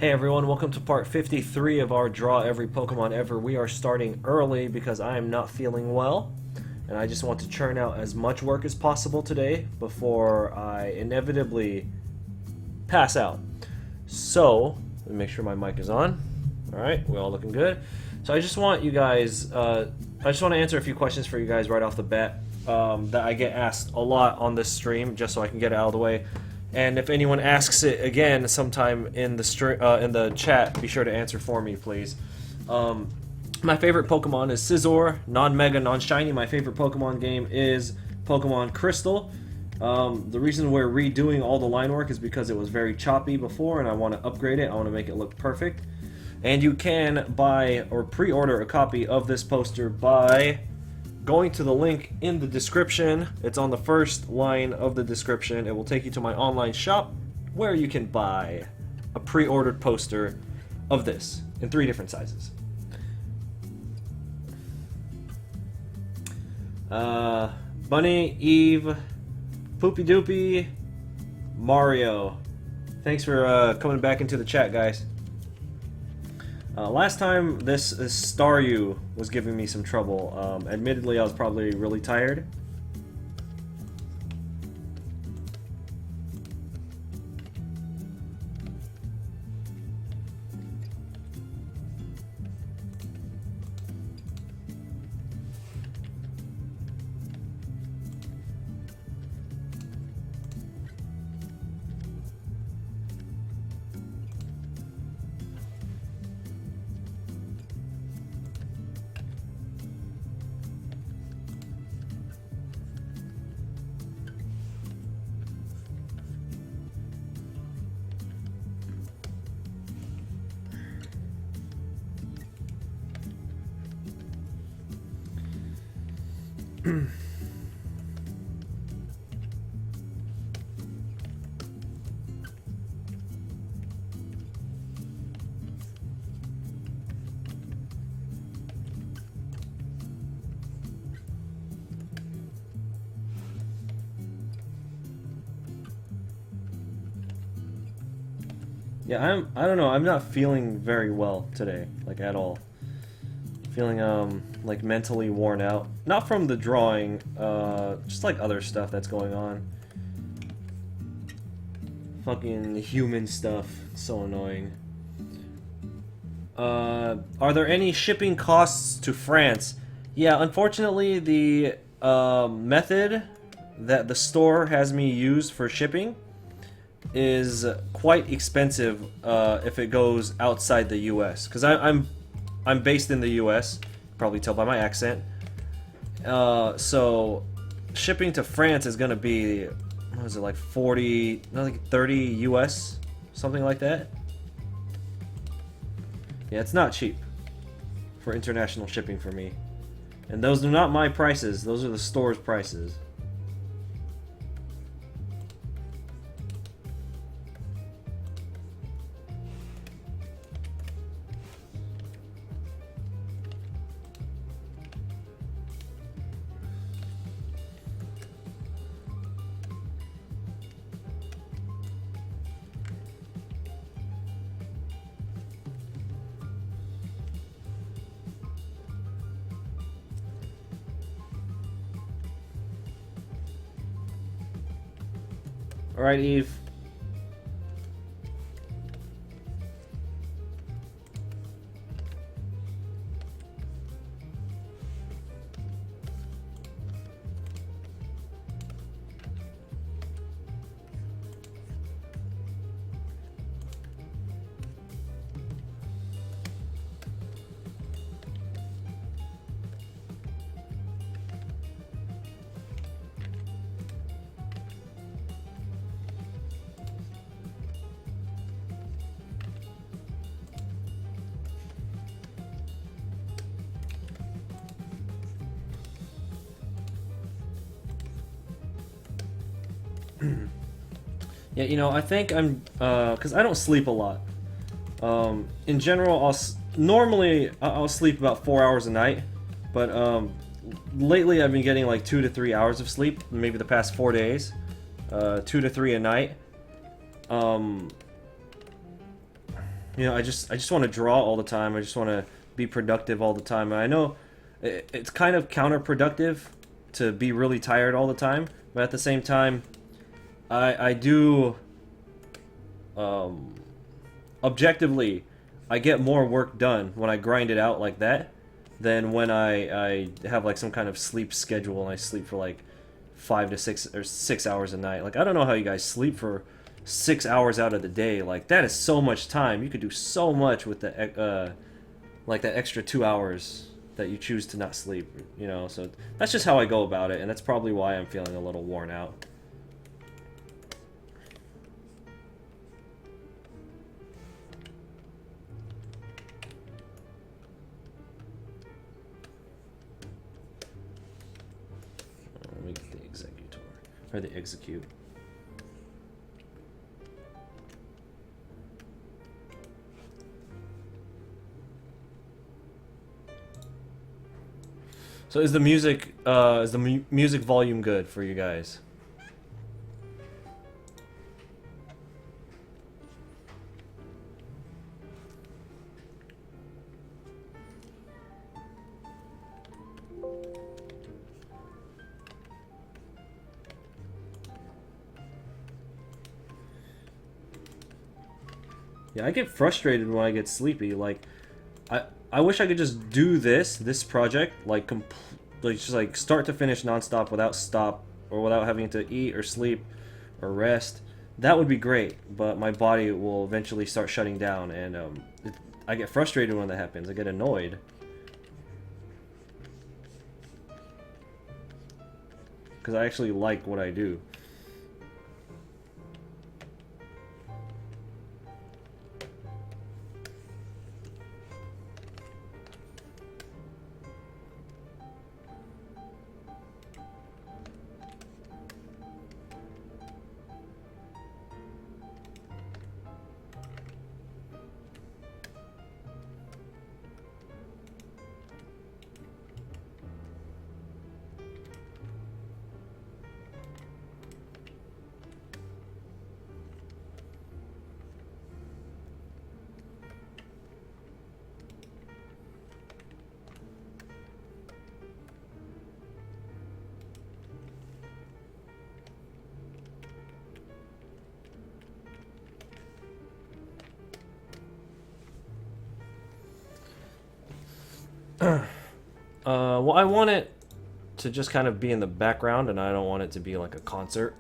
Hey everyone, welcome to part 53 of our Draw Every Pokemon Ever. We are starting early because I am not feeling well, and I just want to churn out as much work as possible today before I inevitably pass out. So, let me make sure my mic is on. Alright, we're all looking good. So I just want you guys, I just want to answer a few questions for you guys right off the bat that I get asked a lot on this stream, just so I can get it out of the way. And if anyone asks it again sometime in the chat, be sure to answer for me, please. My favorite Pokemon is Scizor, non-Mega, non-Shiny. My favorite Pokemon game is Pokemon Crystal. The reason we're redoing all the line work is because it was very choppy before, and I want to upgrade it. I want to make it look perfect. And you can buy or pre-order a copy of this poster by going to the link in the description. It's on the first line of the description. It will take you to my online shop where you can buy a pre-ordered poster of this in 3 different sizes. Bunny, Eve, Poopy Doopy, Mario. Thanks for coming back into the chat, guys. Last time, this Staryu was giving me some trouble. Admittedly, I was probably really tired. Yeah, I don't know, I'm not feeling very well today, like at all. Feeling like mentally worn out. Not from the drawing, just like other stuff that's going on. Fucking human stuff, it's so annoying. Are there any shipping costs to France? Yeah, unfortunately the method that the store has me use for shipping is quite expensive if it goes outside the US, because I'm based in the US, probably tell by my accent. So shipping to France is gonna be, what is it, like 40, no, like 30 US, something like that. Yeah, it's not cheap for international shipping for me, and those are not my prices, those are the store's prices. Alright, Eve. Yeah, you know, I think I'm, because I don't sleep a lot. In general, normally I'll sleep about 4 hours a night, but lately I've been getting like 2 to 3 hours of sleep, maybe the past 4 days. 2 to 3 a night. You know, I just want to draw all the time. I just want to be productive all the time. And I know it's kind of counterproductive to be really tired all the time, but at the same time, I do objectively, I get more work done when I grind it out like that than when I have like some kind of sleep schedule and I sleep for like 5 to 6 a night. Like, I don't know how you guys sleep for 6 hours out of the day. Like, that is so much time. You could do so much with the like that extra 2 hours that you choose to not sleep. You know, so that's just how I go about it, and that's probably why I'm feeling a little worn out. Let me get the executor or the execute. So is the music volume good for you guys? Yeah, I get frustrated when I get sleepy. Like, I wish I could just do this project like like just like start to finish nonstop without stop or without having to eat or sleep or rest. That would be great, but my body will eventually start shutting down, and I get frustrated when that happens. I get annoyed because I actually like what I do. Well, I want it to just kind of be in the background, and I don't want it to be like a concert.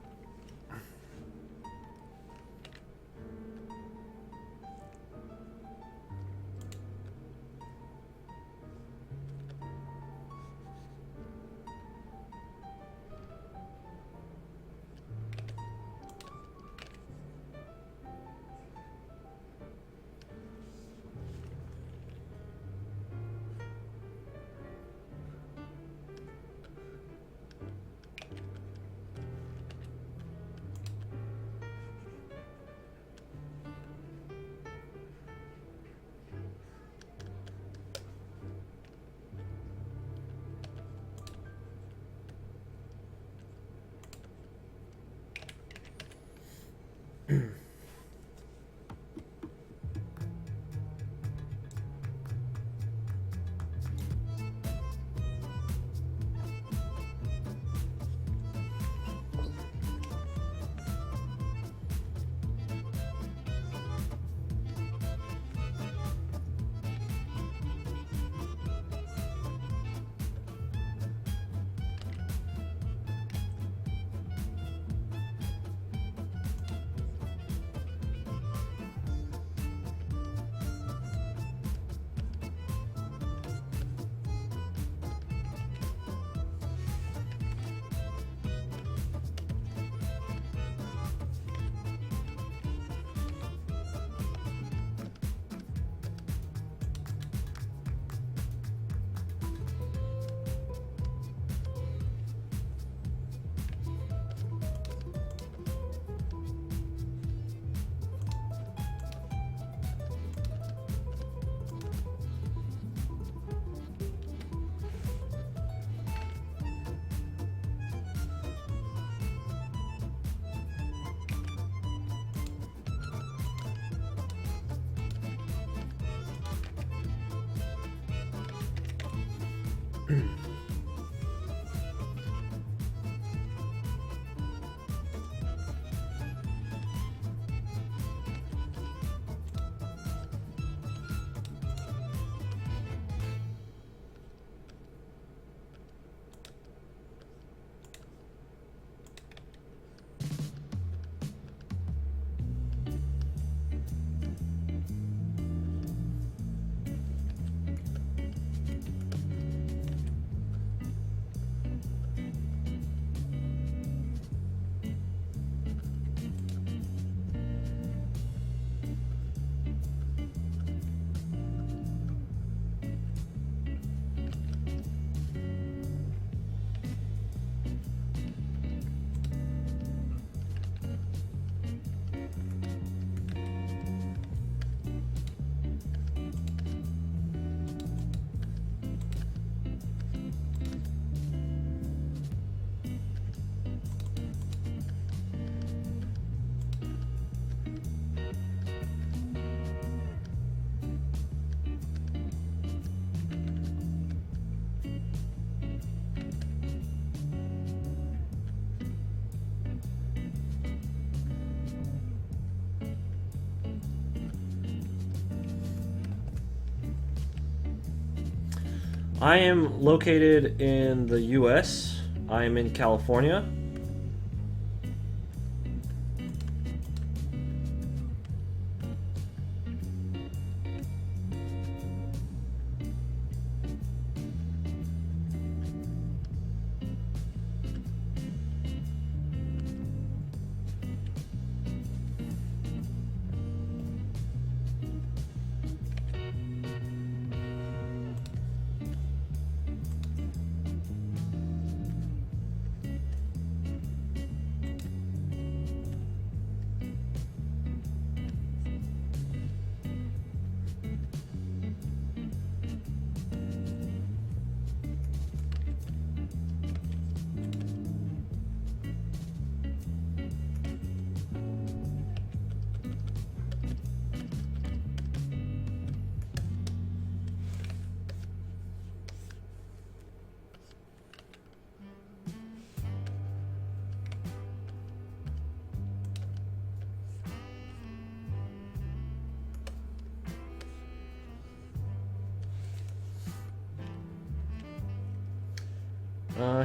I am located in the US. I am in California.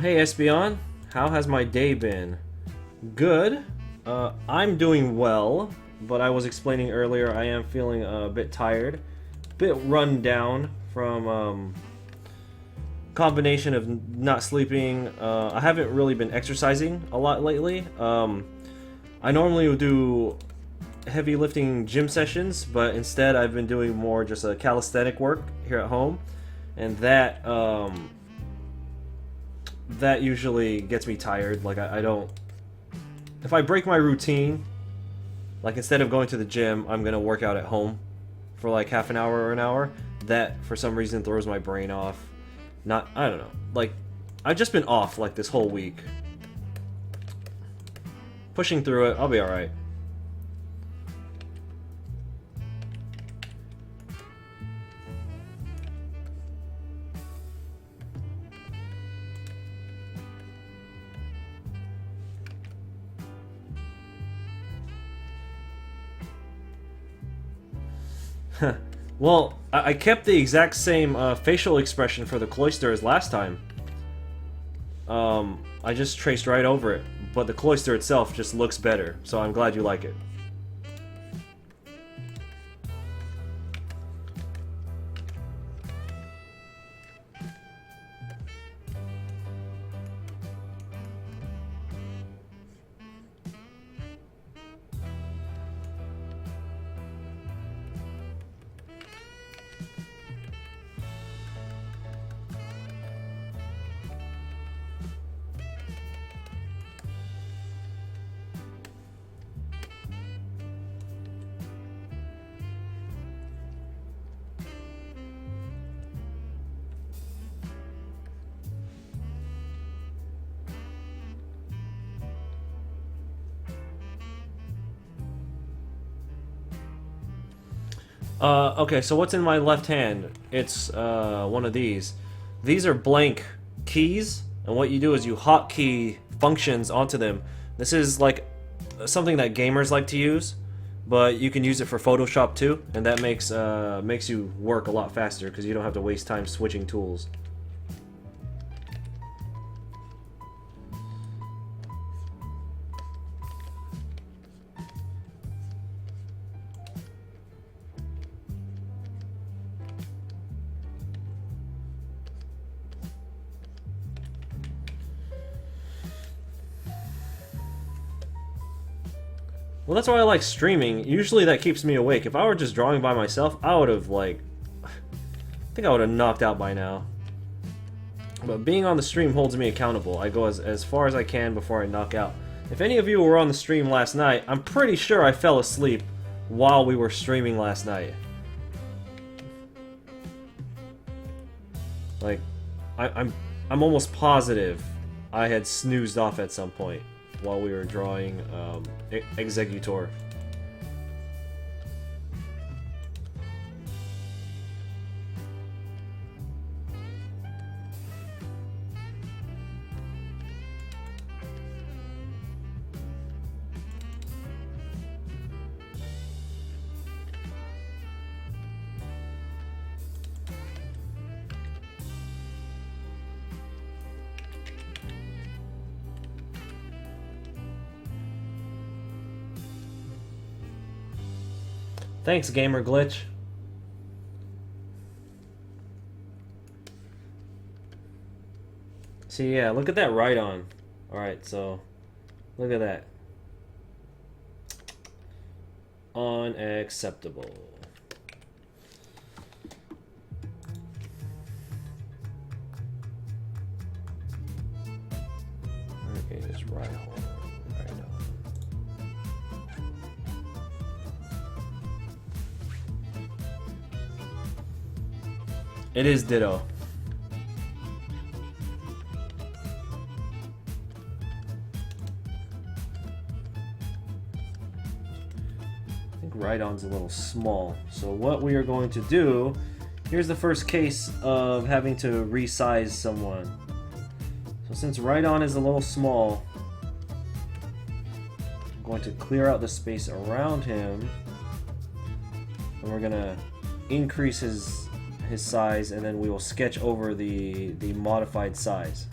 Hey Espeon, how has my day been? Good. I'm doing well, but I was explaining earlier I am feeling a bit tired, bit run down from combination of not sleeping. I haven't really been exercising a lot lately. I normally would do heavy lifting gym sessions, but instead I've been doing more just a calisthenic work here at home, and that usually gets me tired. Like I don't. If I break my routine, like instead of going to the gym, I'm gonna work out at home for like half an hour or an hour. That for some reason throws my brain off. I don't know. Like I've just been off like this whole week. Pushing through it, I'll be all right. Well, I kept the exact same facial expression for the cloister as last time. I just traced right over it, but the cloister itself just looks better, so I'm glad you like it. Okay, so what's in my left hand? It's one of these. these are blank keys, and what you do is you hotkey functions onto them. This is like something that gamers like to use, but you can use it for Photoshop too, and that makes you work a lot faster because you don't have to waste time switching tools. Well, that's why I like streaming. Usually that keeps me awake. If I were just drawing by myself, I would have, like... I think I would have knocked out by now. But being on the stream holds me accountable. I go as far as I can before I knock out. If any of you were on the stream last night, I'm pretty sure I fell asleep while we were streaming last night. Like, I'm almost positive I had snoozed off at some point while we were drawing Executor. Thanks, Gamer Glitch. See, yeah, look at that right on. Alright, so look at that. Unacceptable. Okay, just right on. Right on. It is ditto. I think right-on's a little small. So what we are going to do, here's the first case of having to resize someone. So since right-on is a little small, I'm going to clear out the space around him, and we're gonna increase his size, and then we will sketch over the modified size.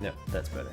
Yep, that's better.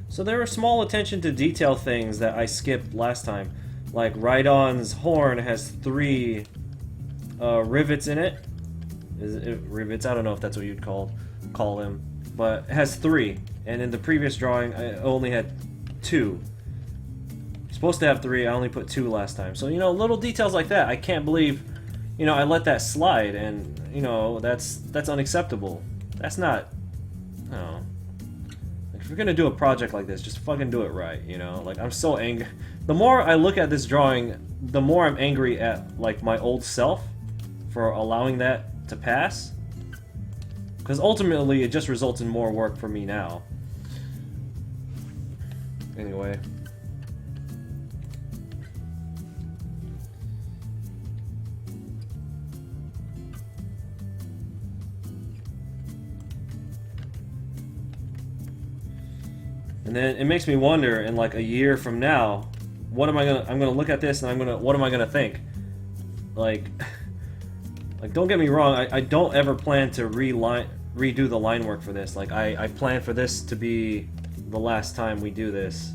So there are small attention to detail things that I skipped last time. Like Rhydon's horn has 3 rivets in it. Rivets? I don't know if that's what you'd call them. But it has 3. And in the previous drawing, I only had 2. Supposed to have 3, I only put 2 last time. So, you know, little details like that. I can't believe, you know, I let that slide. And, you know, that's unacceptable. That's not, no. If you're gonna do a project like this, just fucking do it right, you know? Like, I'm so angry. The more I look at this drawing, the more I'm angry at, like, my old self for allowing that to pass. Because ultimately, it just results in more work for me now. Anyway. And then it makes me wonder, in like a year from now, what am I gonna? I'm gonna look at this and I'm gonna. What am I gonna think? Like, like don't get me wrong. I don't ever plan to redo the line work for this. Like I plan for this to be the last time we do this.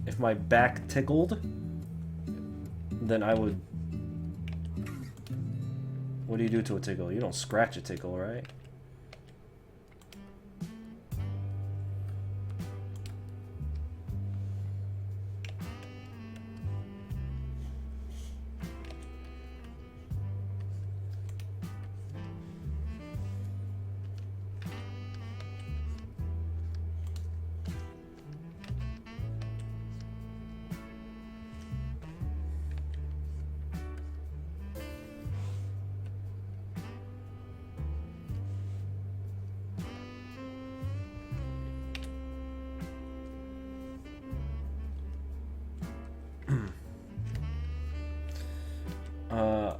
If my back tickled, then I would. What do you do to a tickle? You don't scratch a tickle, right?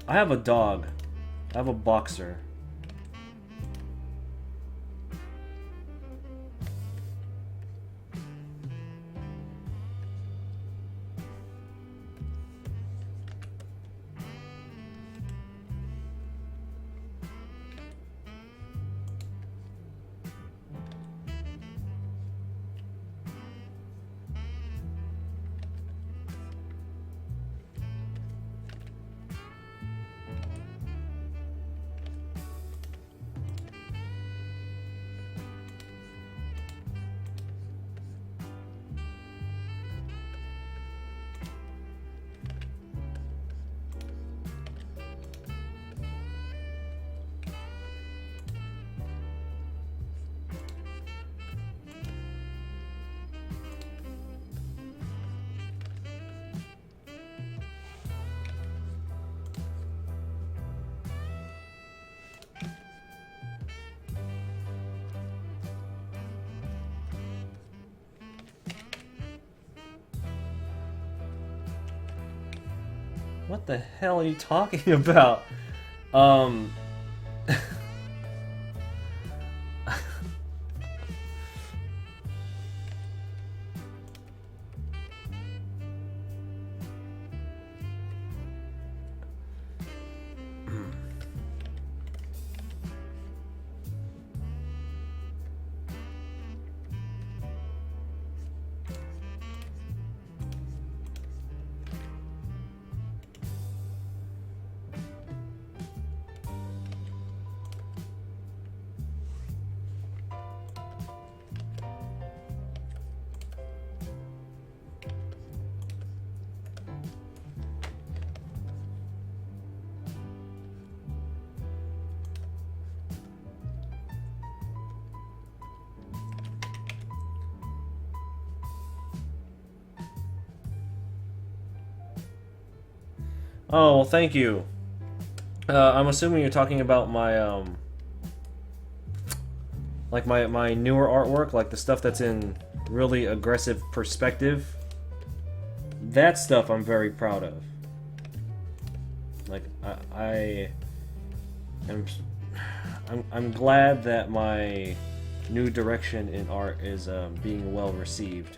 I have a dog. I have a boxer. What the hell are you talking about? Oh, well, thank you. I'm assuming you're talking about my, like my newer artwork, like the stuff that's in really aggressive perspective. That stuff I'm very proud of. Like, I'm glad that my new direction in art is being well received.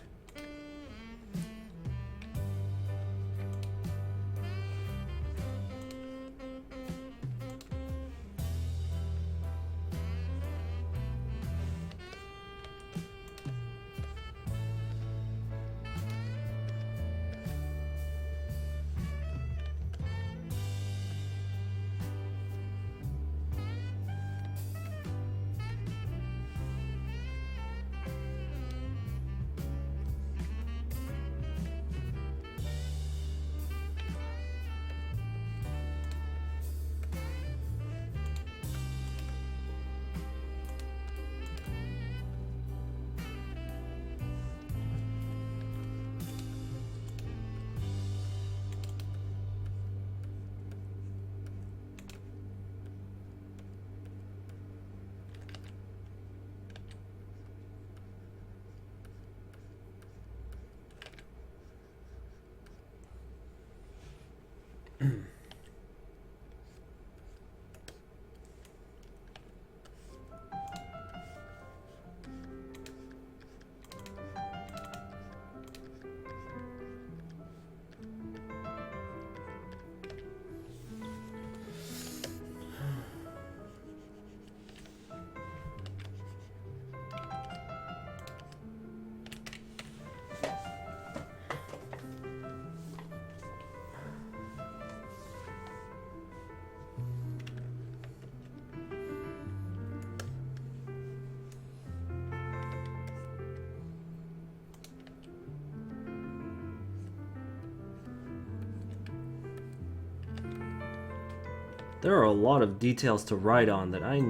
There are a lot of details to write on that I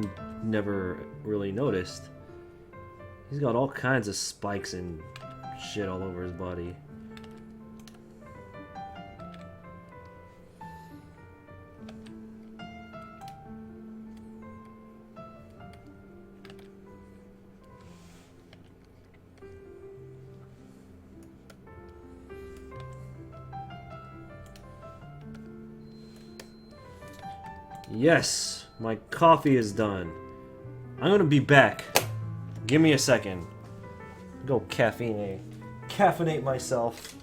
never really noticed. He's got all kinds of spikes and shit all over his body. Yes, my coffee is done. I'm gonna be back. Give me a second. Go caffeinate myself.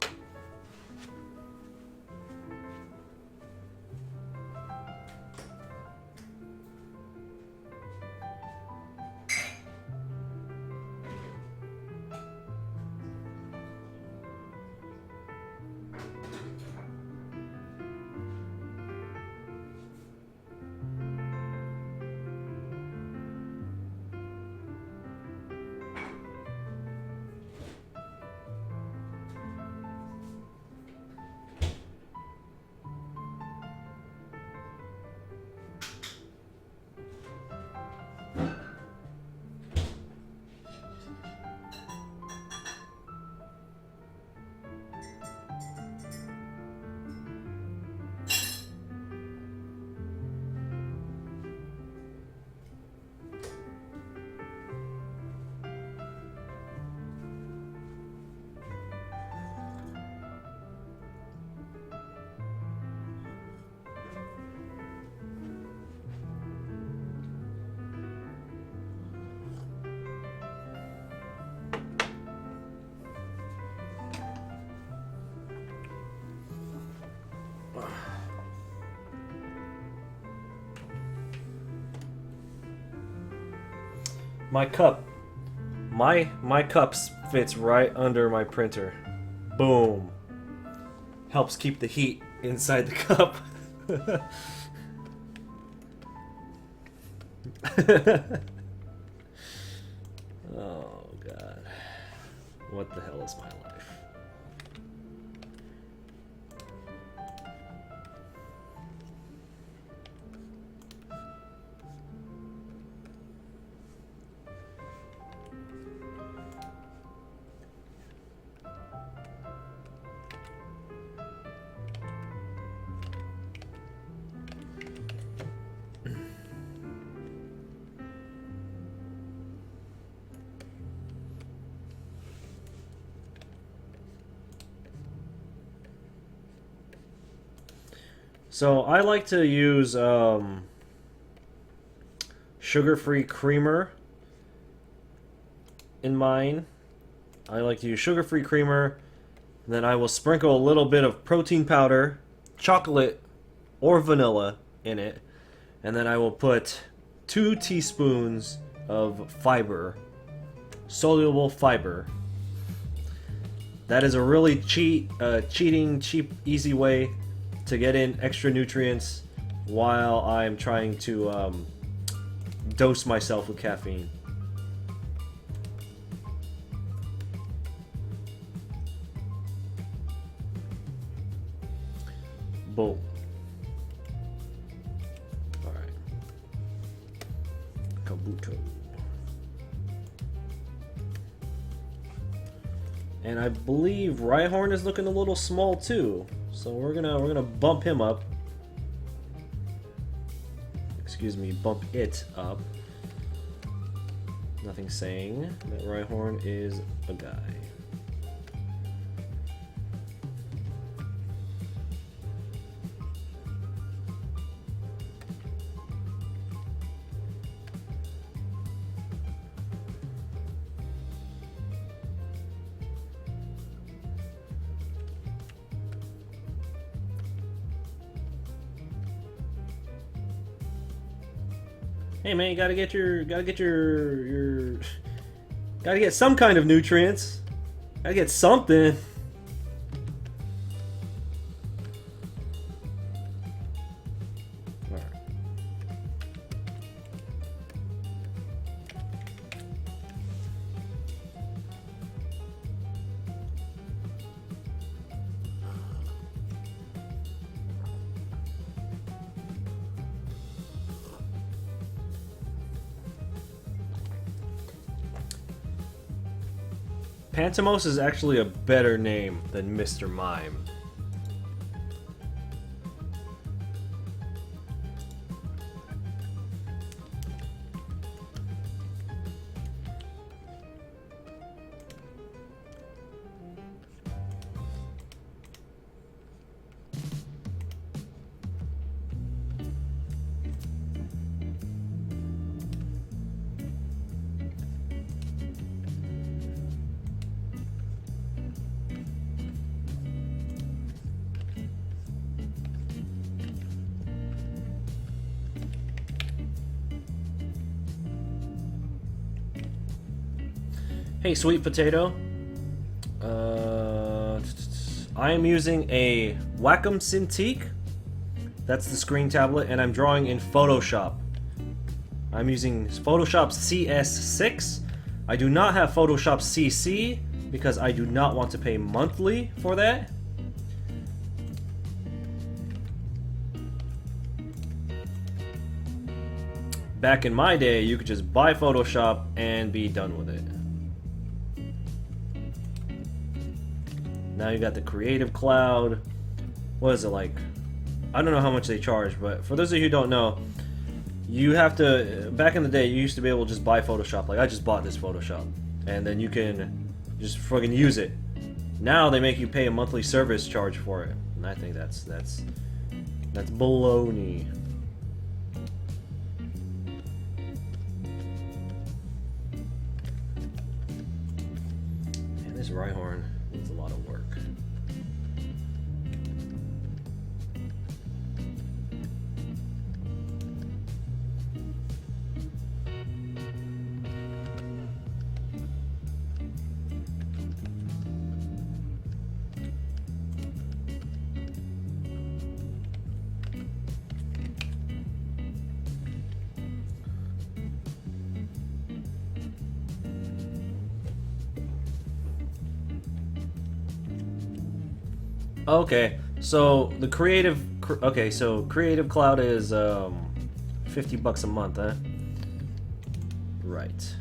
My cup. My cup fits right under my printer. Boom. Helps keep the heat inside the cup. Oh god. What the hell is my life? So I like to use sugar-free creamer in mine. I like to use sugar-free creamer, then I will sprinkle a little bit of protein powder, chocolate, or vanilla in it, and then I will put 2 teaspoons of fiber, soluble fiber. That is a really cheap, easy way to get in extra nutrients while I'm trying to dose myself with caffeine. Boom. Alright. Kabuto. And I believe Rhyhorn is looking a little small too. So we're gonna bump him up. Excuse me, bump it up. Nothing saying that Rhyhorn is a guy. Hey man, you gotta get some kind of nutrients. Gotta get something. Alright. Pantomos is actually a better name than Mr. Mime. Hey, sweet potato. I am using a Wacom Cintiq. That's the screen tablet, and I'm drawing in Photoshop. I'm using Photoshop CS6. I do not have Photoshop CC because I do not want to pay monthly for that. Back in my day, you could just buy Photoshop and be done with it. Now you got the Creative Cloud. What is it like? I don't know how much they charge, but for those of you who don't know, you have to, back in the day, you used to be able to just buy Photoshop. Like, I just bought this Photoshop, and then you can just friggin' use it. Now they make you pay a monthly service charge for it, and I think that's baloney. Man, this Rhyhorn needs a lot of work. Okay, so the Creative Cloud is $50 a month, huh? Right.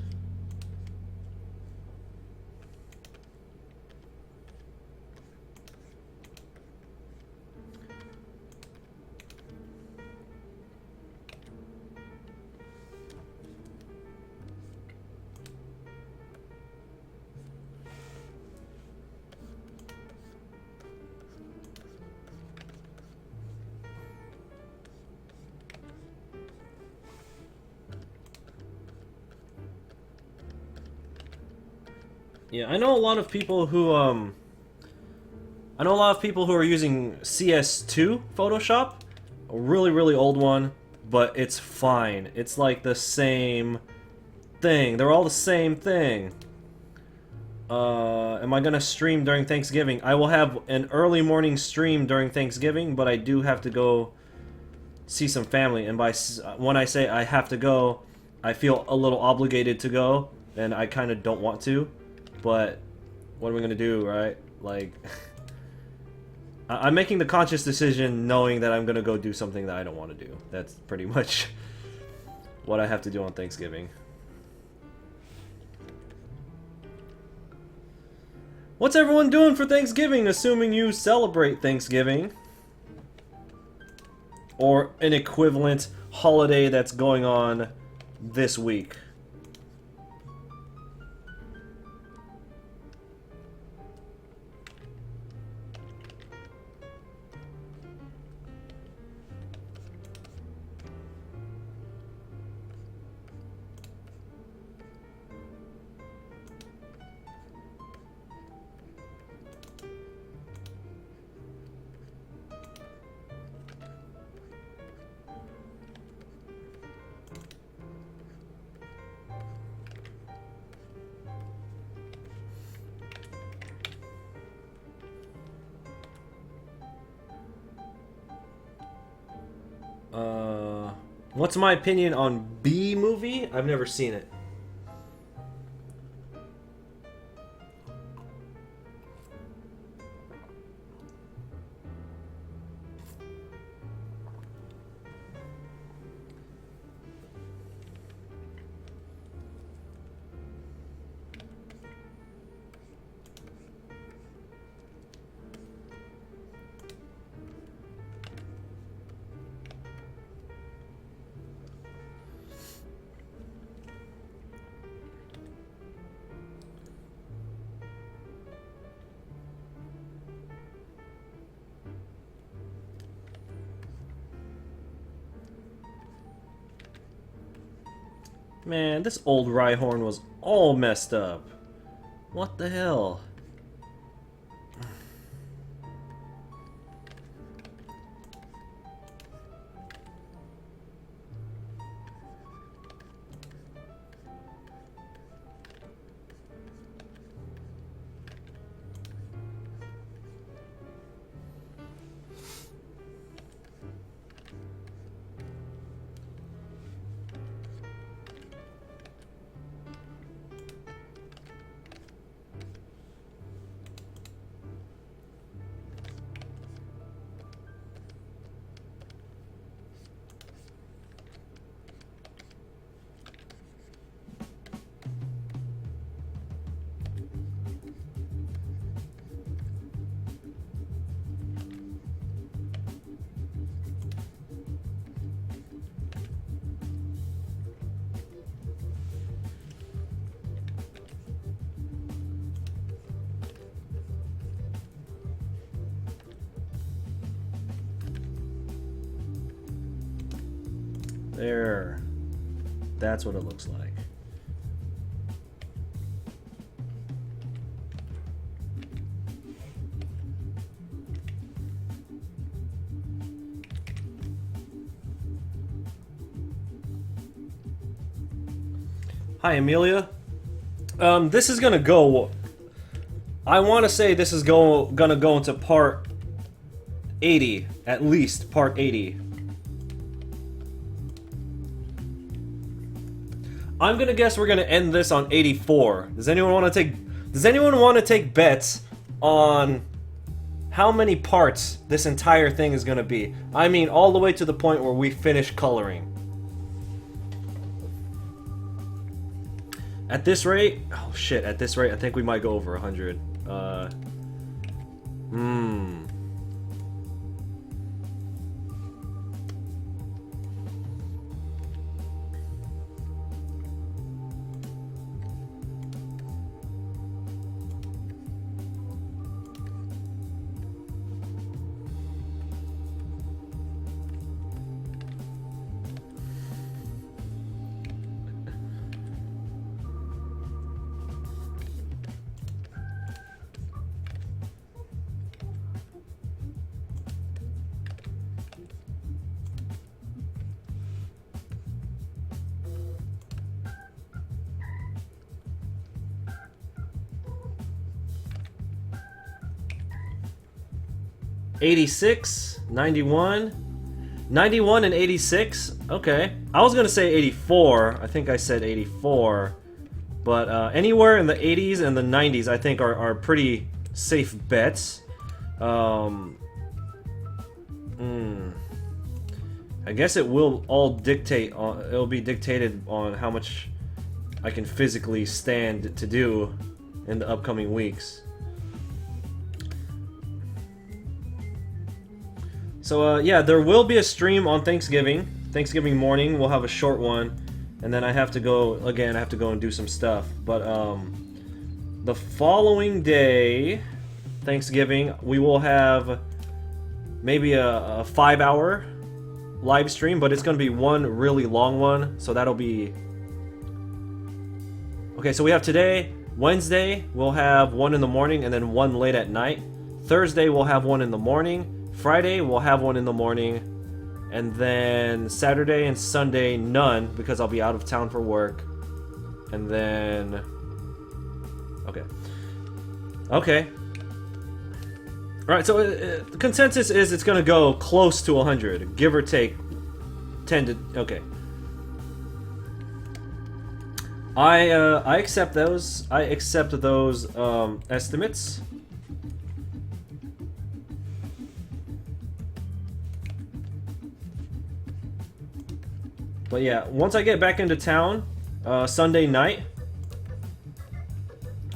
Yeah, I know a lot of people who are using CS2 Photoshop, a really old one, but it's fine. It's like the same thing. They're all the same thing. Am I gonna stream during Thanksgiving? I will have an early morning stream during Thanksgiving, but I do have to go see some family, and when I say I have to go, I feel a little obligated to go, and I kind of don't want to. But what am I gonna do, right? Like, I'm making the conscious decision knowing that I'm gonna go do something that I don't want to do. That's pretty much what I have to do on Thanksgiving. What's everyone doing for Thanksgiving, assuming you celebrate Thanksgiving? Or an equivalent holiday that's going on this week? What's my opinion on B movie? I've never seen it. Man, this old Rhyhorn was all messed up. What the hell? There. That's what it looks like. Hi, Amelia. This is gonna go. I want to say this is gonna go into part 80, at least part 80. I'm gonna guess we're gonna end this on 84. Does anyone want to take bets on how many parts this entire thing is gonna be? I mean, all the way to the point where we finish coloring. At this rate, oh shit! At this rate, I think we might go over 100. 86, 91, 91 and 86. Okay, I was gonna say 84. I think I said 84, but anywhere in the 80s and the 90s, I think are pretty safe bets. I guess it will all dictate on. It'll be dictated on how much I can physically stand to do in the upcoming weeks. So yeah, there will be a stream on Thanksgiving. Thanksgiving morning, we'll have a short one, and then I have to go again. I have to go and do some stuff. But the following day, Thanksgiving, we will have maybe a 5-hour live stream, but it's going to be one really long one. So that'll be okay. So we have today, Wednesday, we'll have one in the morning, and then one late at night. Thursday, we'll have one in the morning. Friday, we'll have one in the morning, and then Saturday and Sunday, none, because I'll be out of town for work. And then... Okay. Alright, so the consensus is it's gonna go close to 100, give or take 10 to... Okay. I accept those. I accept those estimates. But yeah, once I get back into town, Sunday night,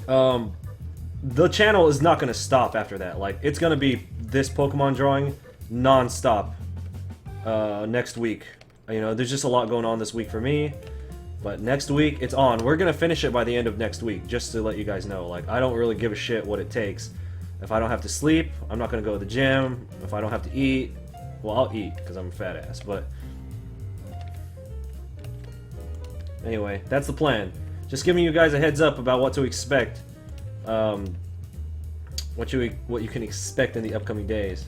the channel is not going to stop after that. Like, it's going to be this Pokemon drawing non-stop next week. You know, there's just a lot going on this week for me. But next week, it's on. We're going to finish it by the end of next week, just to let you guys know. Like, I don't really give a shit what it takes. If I don't have to sleep, I'm not going to go to the gym. If I don't have to eat, well, I'll eat, because I'm a fat ass. But... Anyway, that's the plan. Just giving you guys a heads up about what to expect. What you can expect in the upcoming days.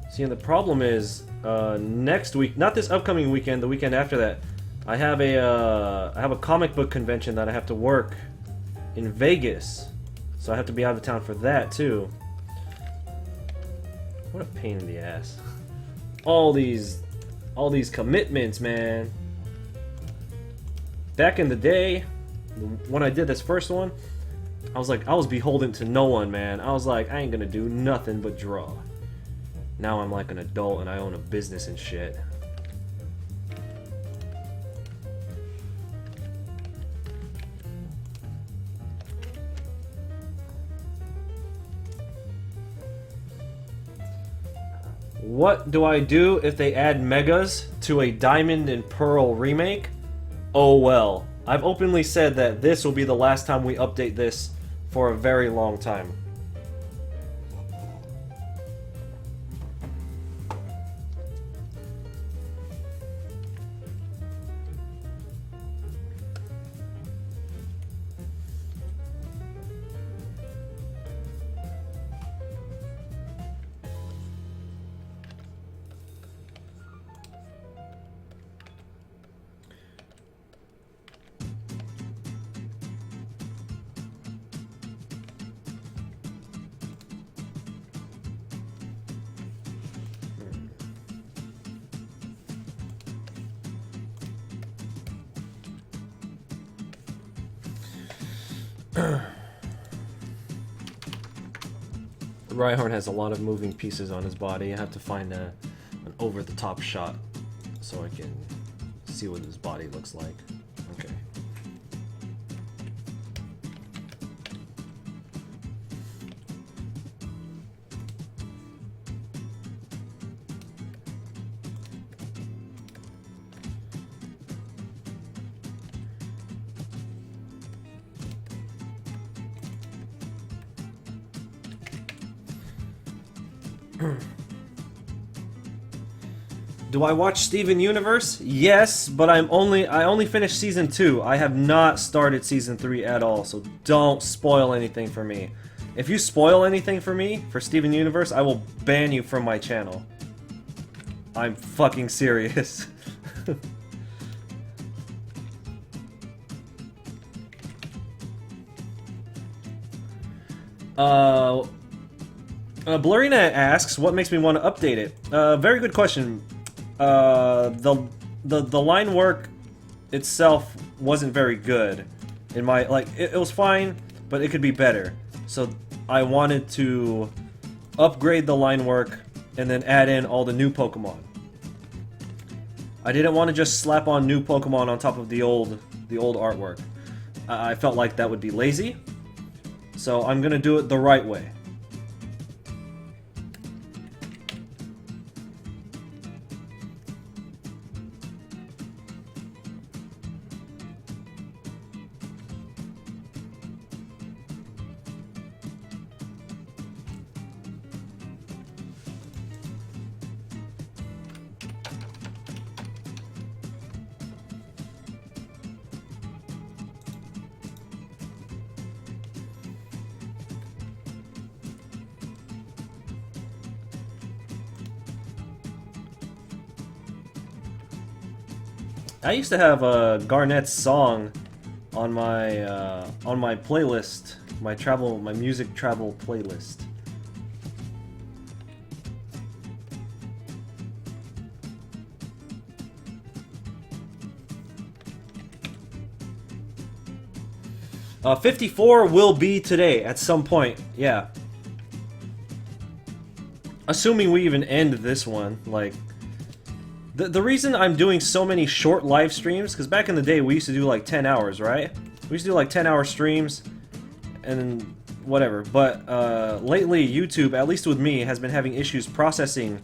See, and the problem is, next week, not this upcoming weekend, the weekend after that, I have a comic book convention that I have to work in Vegas, so I have to be out of town for that too. What a pain in the ass! All these commitments, man. Back in the day, when I did this first one, I was beholden to no one, man. I was like, I ain't gonna do nothing but draw. Now I'm like an adult and I own a business and shit. What do I do if they add megas to a Diamond and Pearl remake? Oh well. I've openly said that this will be the last time we update this for a very long time. Rhyhorn has a lot of moving pieces on his body. I have to find an over-the-top shot so I can see what his body looks like. Okay. Do I watch Steven Universe? Yes, but I only finished season 2. I have not started season 3 at all, so don't spoil anything for me. If you spoil anything for me for Steven Universe, I will ban you from my channel. I'm fucking serious. Blurrynet asks, what makes me want to update it? Very good question. The line work itself wasn't very good. In my, like, it was fine, but it could be better. So I wanted to upgrade the line work and then add in all the new Pokemon. I didn't want to just slap on new Pokemon on top of the old artwork. I felt like that would be lazy. So I'm gonna do it the right way. I used to have Garnett's song on my playlist, my music travel playlist. Uh, 54 will be today at some point, yeah. Assuming we even end this one, like. The reason I'm doing so many short live streams, because back in the day we used to do like 10 hours, right? We used to do like 10-hour streams, and whatever. But lately, YouTube, at least with me, has been having issues processing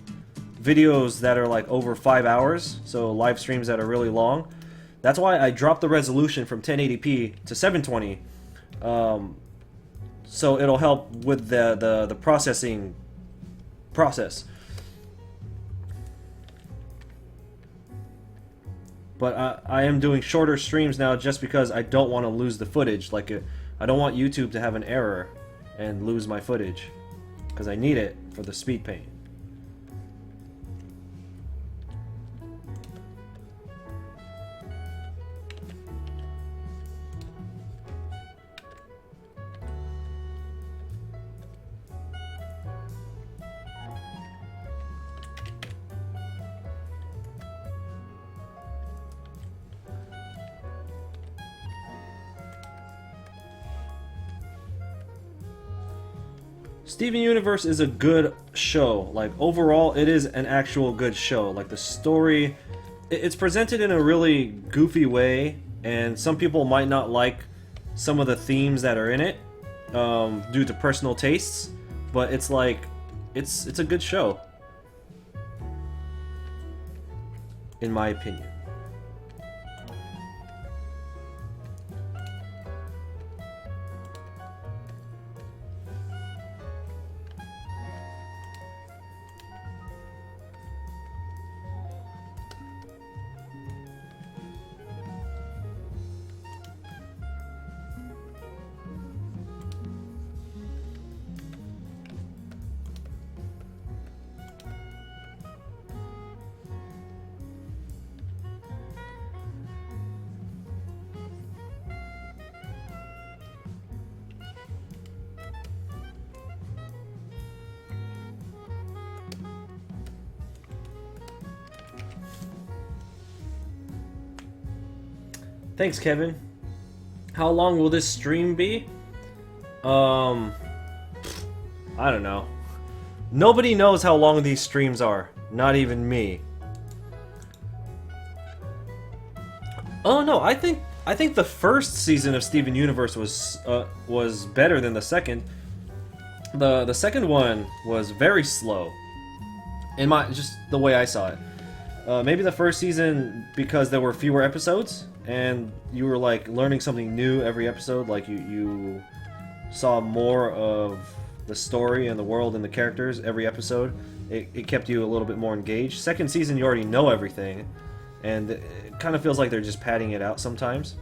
videos that are like over 5 hours, so live streams that are really long. That's why I dropped the resolution from 1080p to 720, so it'll help with the processing process. But I am doing shorter streams now just because I don't want to lose the footage. Like, I don't want YouTube to have an error and lose my footage, because I need it for the speed paint. Steven Universe is a good show. Like, overall, it is an actual good show. Like, the story, it's presented in a really goofy way, and some people might not like some of the themes that are in it due to personal tastes, but it's like, it's a good show, in my opinion. Thanks, Kevin. How long will this stream be? I don't know. Nobody knows how long these streams are. Not even me. Oh no, I think the first season of Steven Universe was better than the second. The second one was very slow. Just the way I saw it. Maybe the first season because there were fewer episodes and you were like learning something new every episode. Like you saw more of the story and the world and the characters every episode. It kept you a little bit more engaged. Second season, you already know everything, and it kind of feels like they're just padding it out sometimes.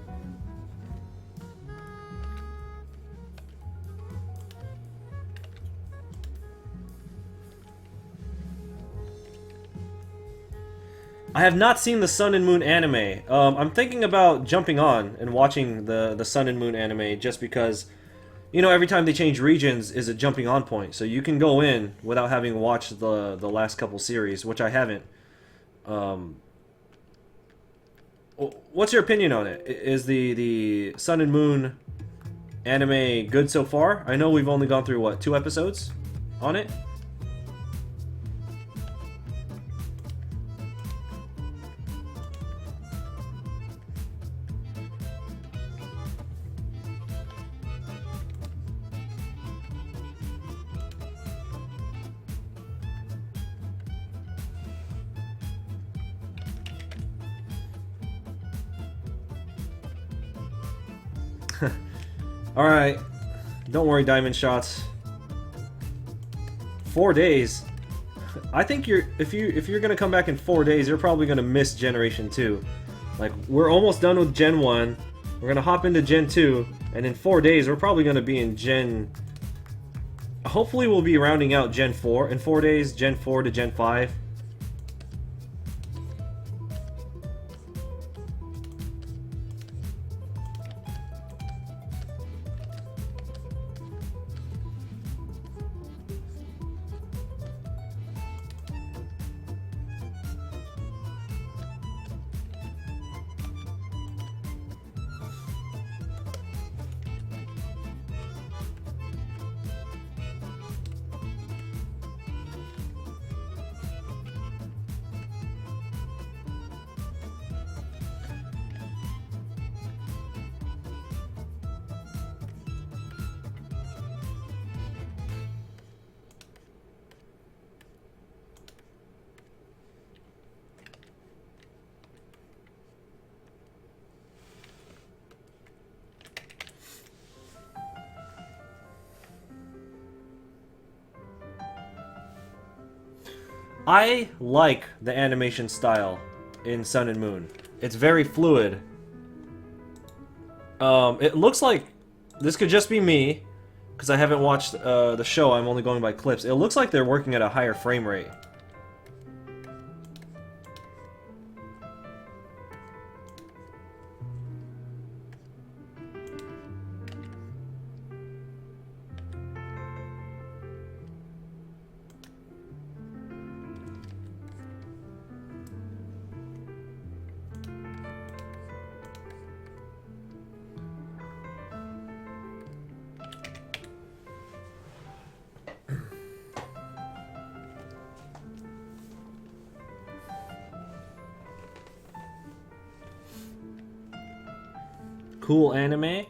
I have not seen the Sun and Moon anime. I'm thinking about jumping on and watching the Sun and Moon anime just because, you know, every time they change regions is a jumping on point. So you can go in without having watched the last couple series, which I haven't. What's your opinion on it? Is the Sun and Moon anime good so far? I know we've only gone through, what, 2 episodes on it? Alright, don't worry, Diamond Shots. 4 days. I think if you're gonna come back in 4 days, you're probably gonna miss Generation 2. Like, we're almost done with Gen 1. We're gonna hop into Gen 2, and in 4 days, we're probably gonna be in Gen. Hopefully, we'll be rounding out Gen 4 in 4 days. Gen 4 to Gen 5. I like the animation style in Sun and Moon. It's very fluid. It looks like this could just be me, because I haven't watched the show. I'm only going by clips. It looks like they're working at a higher frame rate. Cool anime.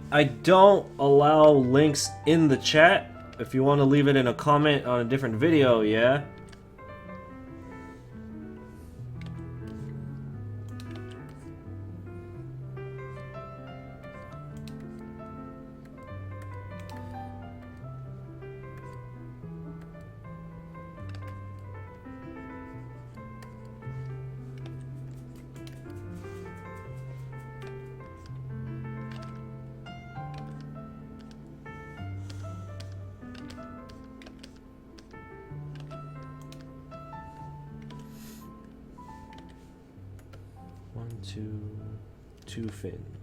I don't allow links in the chat. If you want to leave it in a comment on a different video, yeah. Two fins.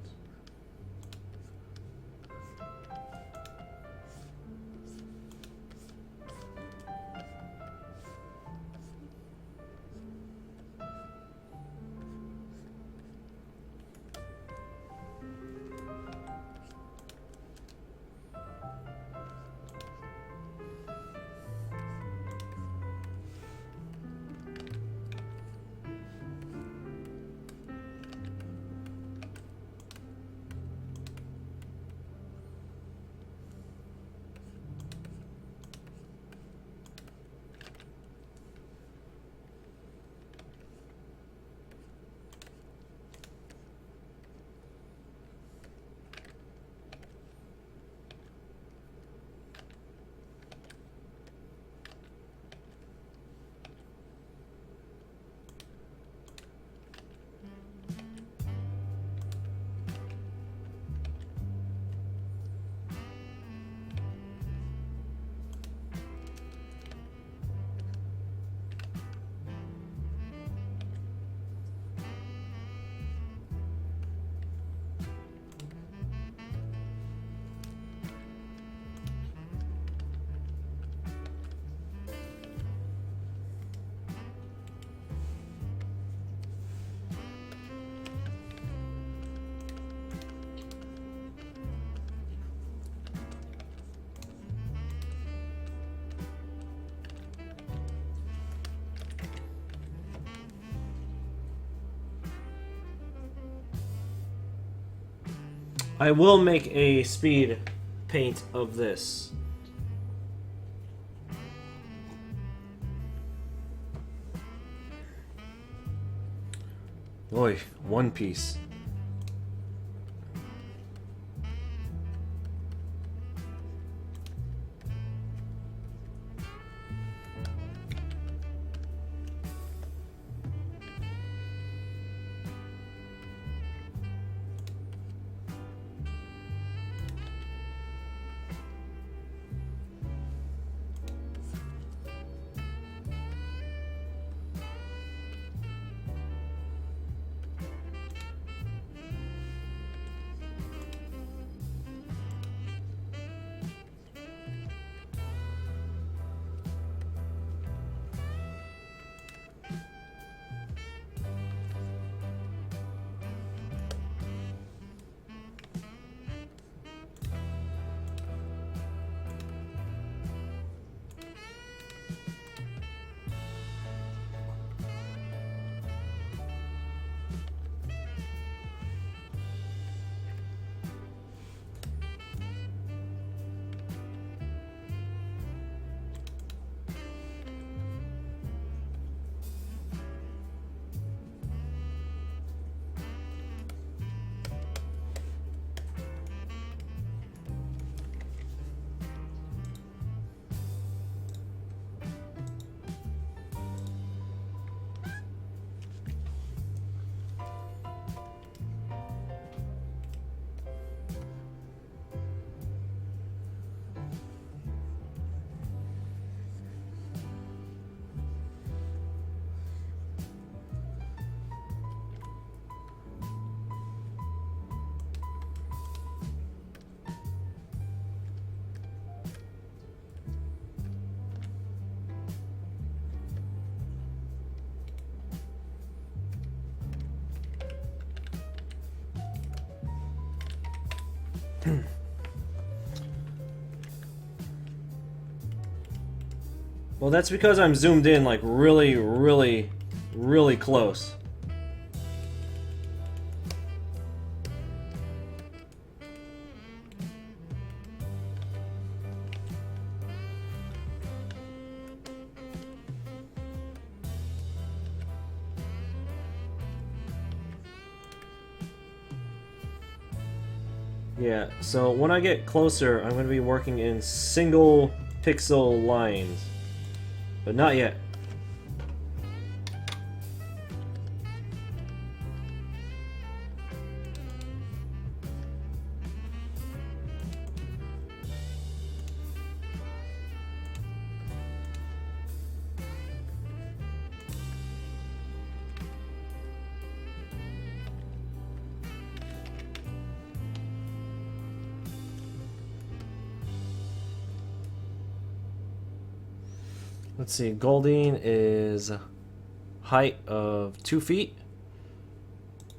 I will make a speed paint of this. Oi, One Piece. Well, that's because I'm zoomed in like really, really, really close. Yeah, so when I get closer, I'm going to be working in single pixel lines. But not yet. Let's see, Goldeen is height of 2 feet.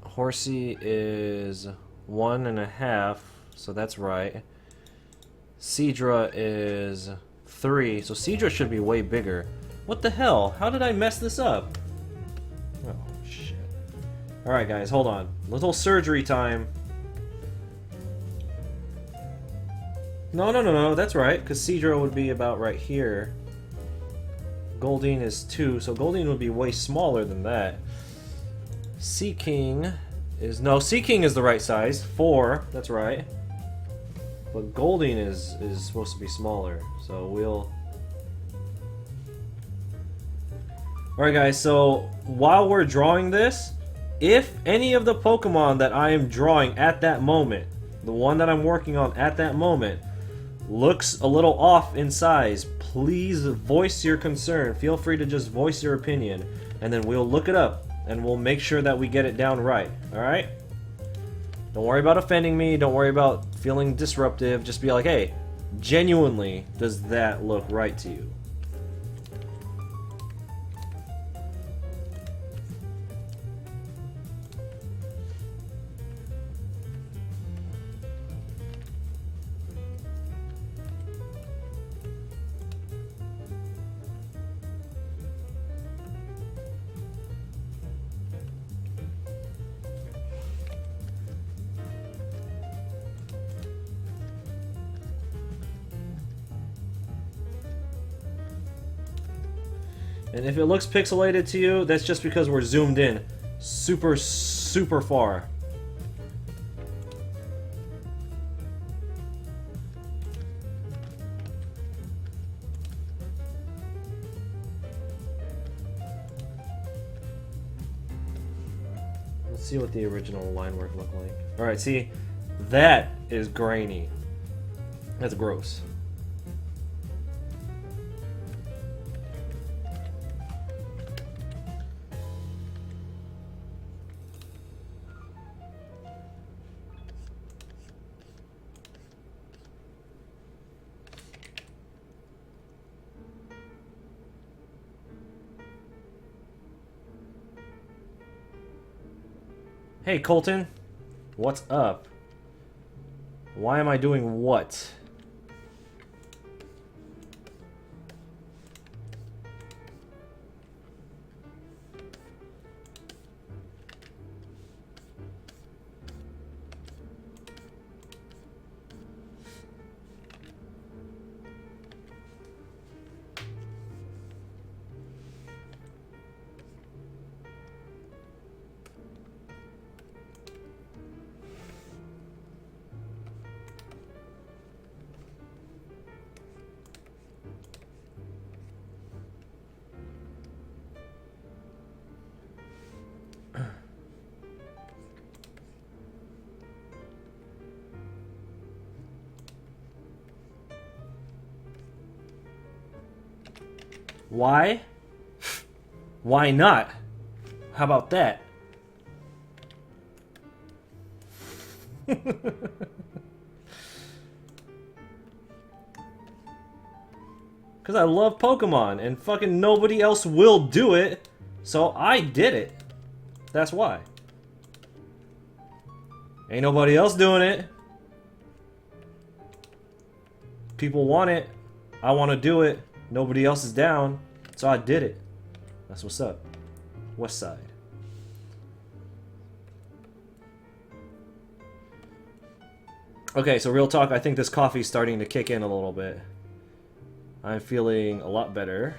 Horsey is 1.5, so that's right. Cedra is 3, so Cedra should be way bigger. What the hell? How did I mess this up? Oh, shit. Alright guys, hold on. Little surgery time. No, that's right, because Cedra would be about right here. Goldeen is 2, so Goldeen would be way smaller than that. Sea King is... No, Sea King is the right size. 4, that's right. But Goldeen is supposed to be smaller, so we'll... Alright guys, so while we're drawing this, if any of the Pokemon that I am drawing at that moment, the one that I'm working on at that moment, looks a little off in size, please voice your concern. Feel free to just voice your opinion, and then we'll look it up, and we'll make sure that we get it down right, alright? Don't worry about offending me, don't worry about feeling disruptive, just be like, hey, genuinely, does that look right to you? And if it looks pixelated to you, that's just because we're zoomed in super, super far. Let's see what the original line work looked like. Alright, see, that is grainy. That's gross. Hey Colton, what's up? Why am I doing what? Why? Why not? How about that? Because I love Pokemon, and fucking nobody else will do it, so I did it. That's why. Ain't nobody else doing it. people want it. I want to do it. Nobody else is down, so I did it. That's what's up. West Side. Okay, so real talk, I think this coffee's starting to kick in a little bit. I'm feeling a lot better.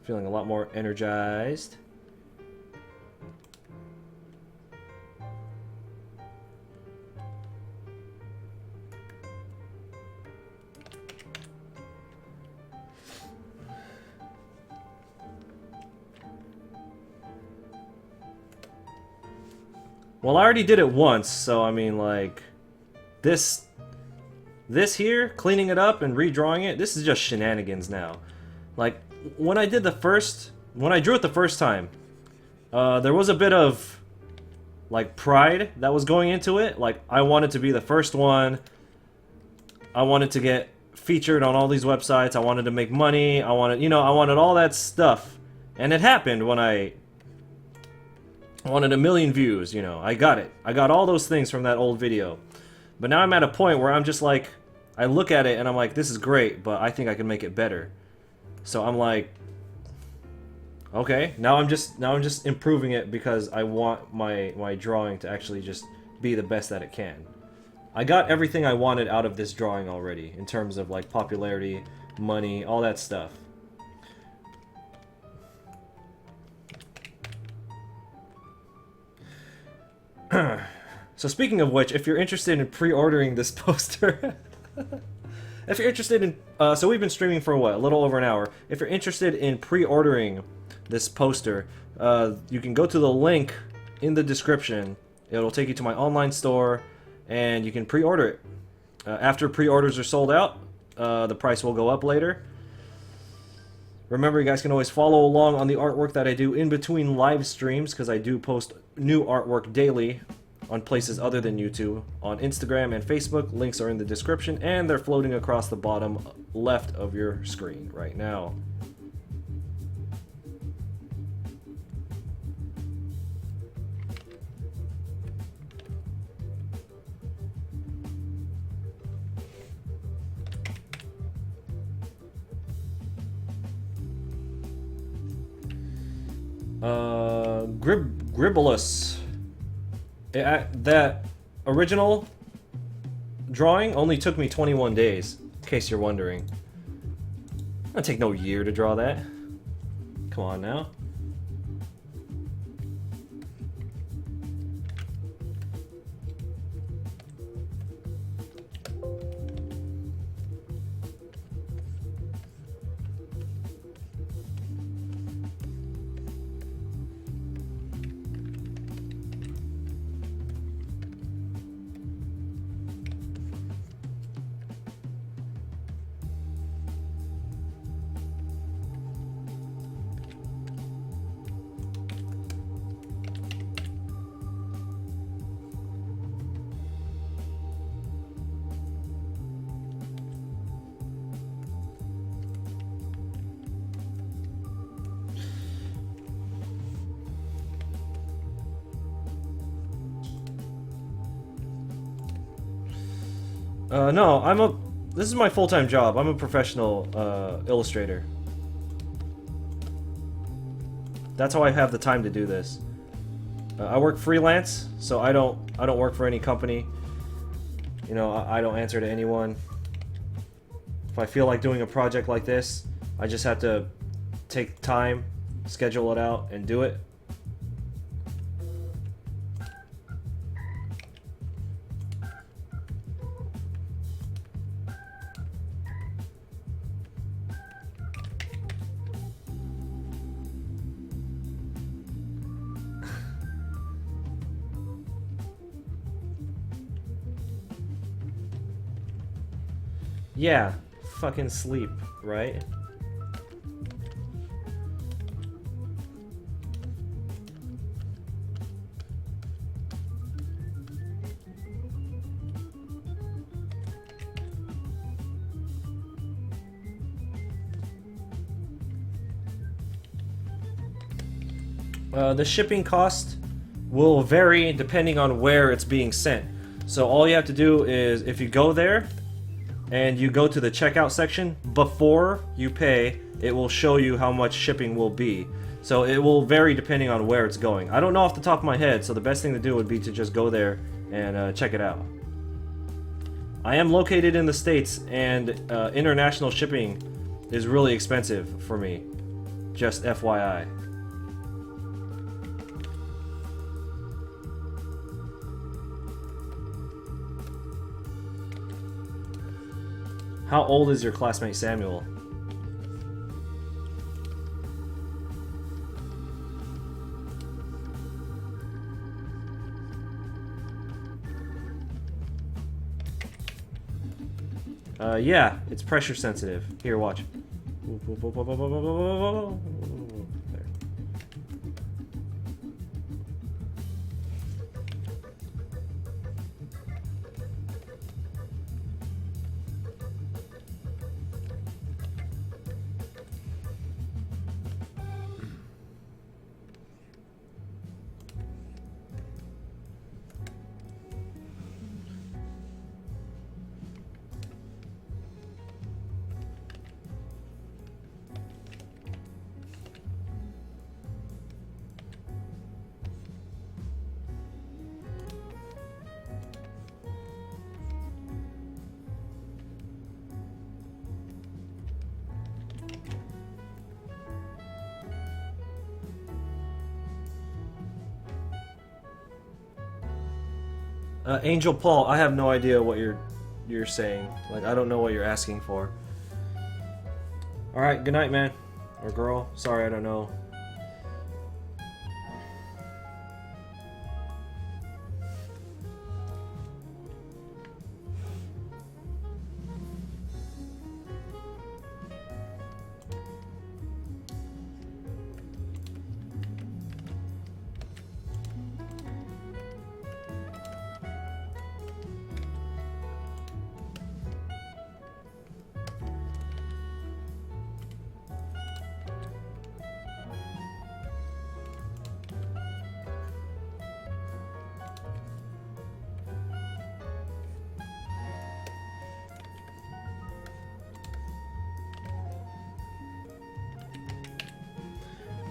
Feeling a lot more energized. Well, I already did it once, so I mean, like, this here, cleaning it up and redrawing it, this is just shenanigans now. Like, when I drew it the first time, there was a bit of, like, pride that was going into it. Like, I wanted to be the first one. I wanted to get featured on all these websites. I wanted to make money. I wanted all that stuff. And it happened when I wanted 1 million views, I got it. I got all those things from that old video. But now I'm at a point where I'm just like, I look at it and I'm like, this is great, but I think I can make it better. So I'm like, okay, now I'm just improving it because I want my drawing to actually just be the best that it can. I got everything I wanted out of this drawing already in terms of like popularity, money, all that stuff. So speaking of which, if you're interested in pre-ordering this poster, if you're interested in, so we've been streaming for what, a little over an hour. If you're interested in pre-ordering this poster, you can go to the link in the description. It'll take you to my online store, and you can pre-order it. After pre-orders are sold out, the price will go up later. Remember, you guys can always follow along on the artwork that I do in between live streams, because I do post new artwork daily on places other than YouTube. On Instagram and Facebook, links are in the description, and they're floating across the bottom left of your screen right now. Gribbolus. That original drawing only took me 21 days, in case you're wondering. It'll take no year to draw that. Come on now. No, this is my full-time job. I'm a professional illustrator. That's how I have the time to do this. I work freelance, so I don't work for any company. I don't answer to anyone. If I feel like doing a project like this, I just have to take time, schedule it out, and do it. Yeah, fucking sleep, right? The shipping cost will vary depending on where it's being sent. So all you have to do is, if you go there, and you go to the checkout section, before you pay, it will show you how much shipping will be. So it will vary depending on where it's going. I don't know off the top of my head, so the best thing to do would be to just go there and check it out. I am located in the States, and international shipping is really expensive for me. Just FYI. How old is your classmate Samuel? Yeah, it's pressure sensitive. Here, watch. There. Angel Paul, I have no idea what you're saying. Like, I don't know what you're asking for. All right, good night, man or girl. Sorry, I don't know.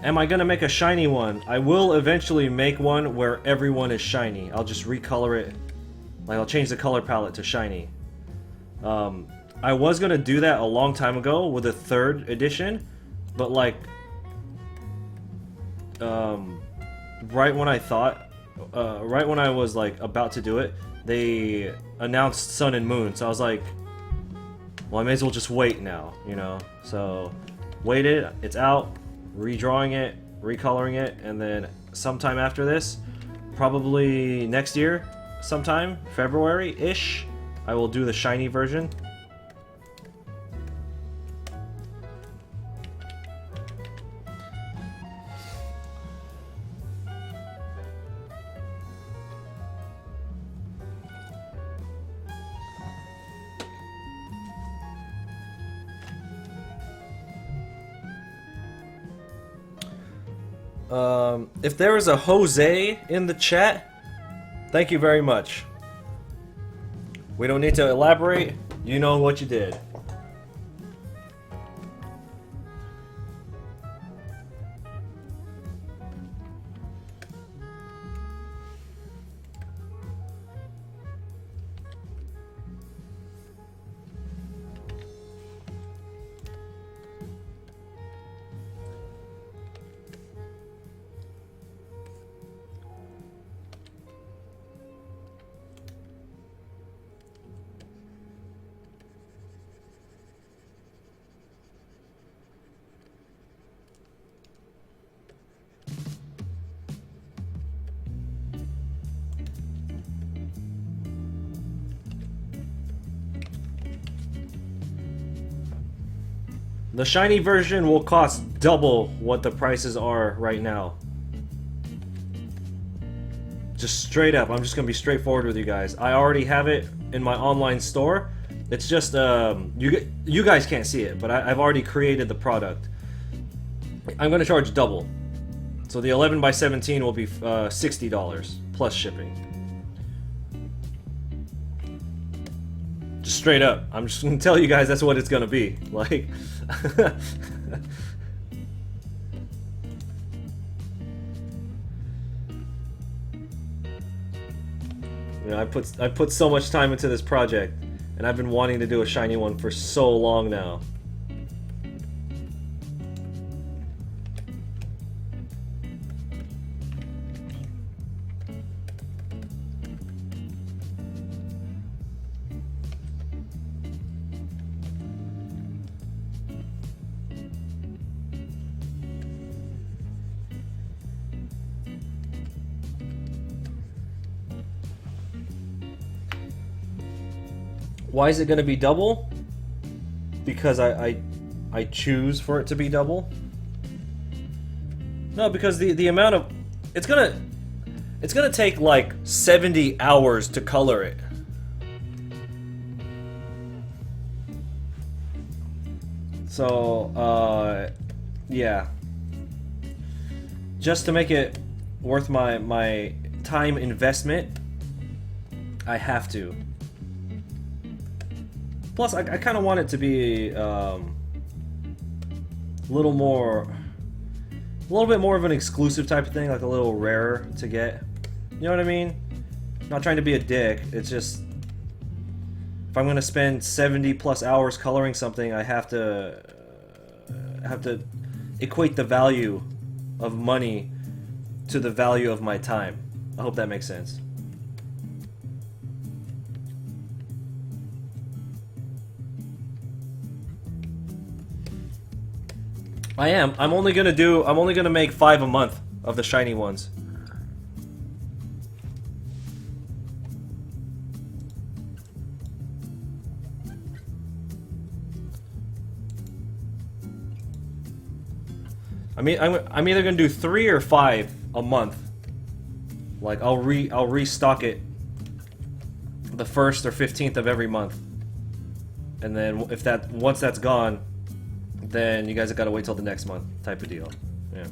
Am I gonna make a shiny one? I will eventually make one where everyone is shiny. I'll just recolor it. Like, I'll change the color palette to shiny. I was gonna do that a long time ago with a 3rd edition, but like, right when I was like about to do it, they announced Sun and Moon, so I was like, well, I may as well just wait now, you know? So, waited, it's out. Redrawing it, recoloring it, and then sometime after this, probably next year, sometime, February-ish, I will do the shiny version. If there is a Jose in the chat, thank you very much. We don't need to elaborate. You know what you did. The shiny version will cost double what the prices are right now. Just straight up, I'm just gonna be straightforward with you guys. I already have it in my online store. It's just, you guys can't see it, but I've already created the product. I'm gonna charge double. So the 11x17 will be $60 plus shipping. Just straight up. I'm just gonna tell you guys that's what it's gonna be. Like, you know, I put so much time into this project, and I've been wanting to do a shiny one for so long now. Why is it going to be double? Because I choose for it to be double? No, because the amount of it's gonna take like 70 hours to color it. So yeah. Just to make it worth my time investment, I have to. Plus, I kind of want it to be a little bit more of an exclusive type of thing, like a little rarer to get. You know what I mean? Not trying to be a dick. It's just if I'm gonna spend 70 plus hours coloring something, I have to equate the value of money to the value of my time. I hope that makes sense. I am. I'm only gonna make 5 a month of the shiny ones. I mean, I'm either gonna do 3 or 5 a month. Like I'll restock it the 1st or 15th of every month, and then once that's gone, then you guys have got to wait till the next month, type of deal. Yeah.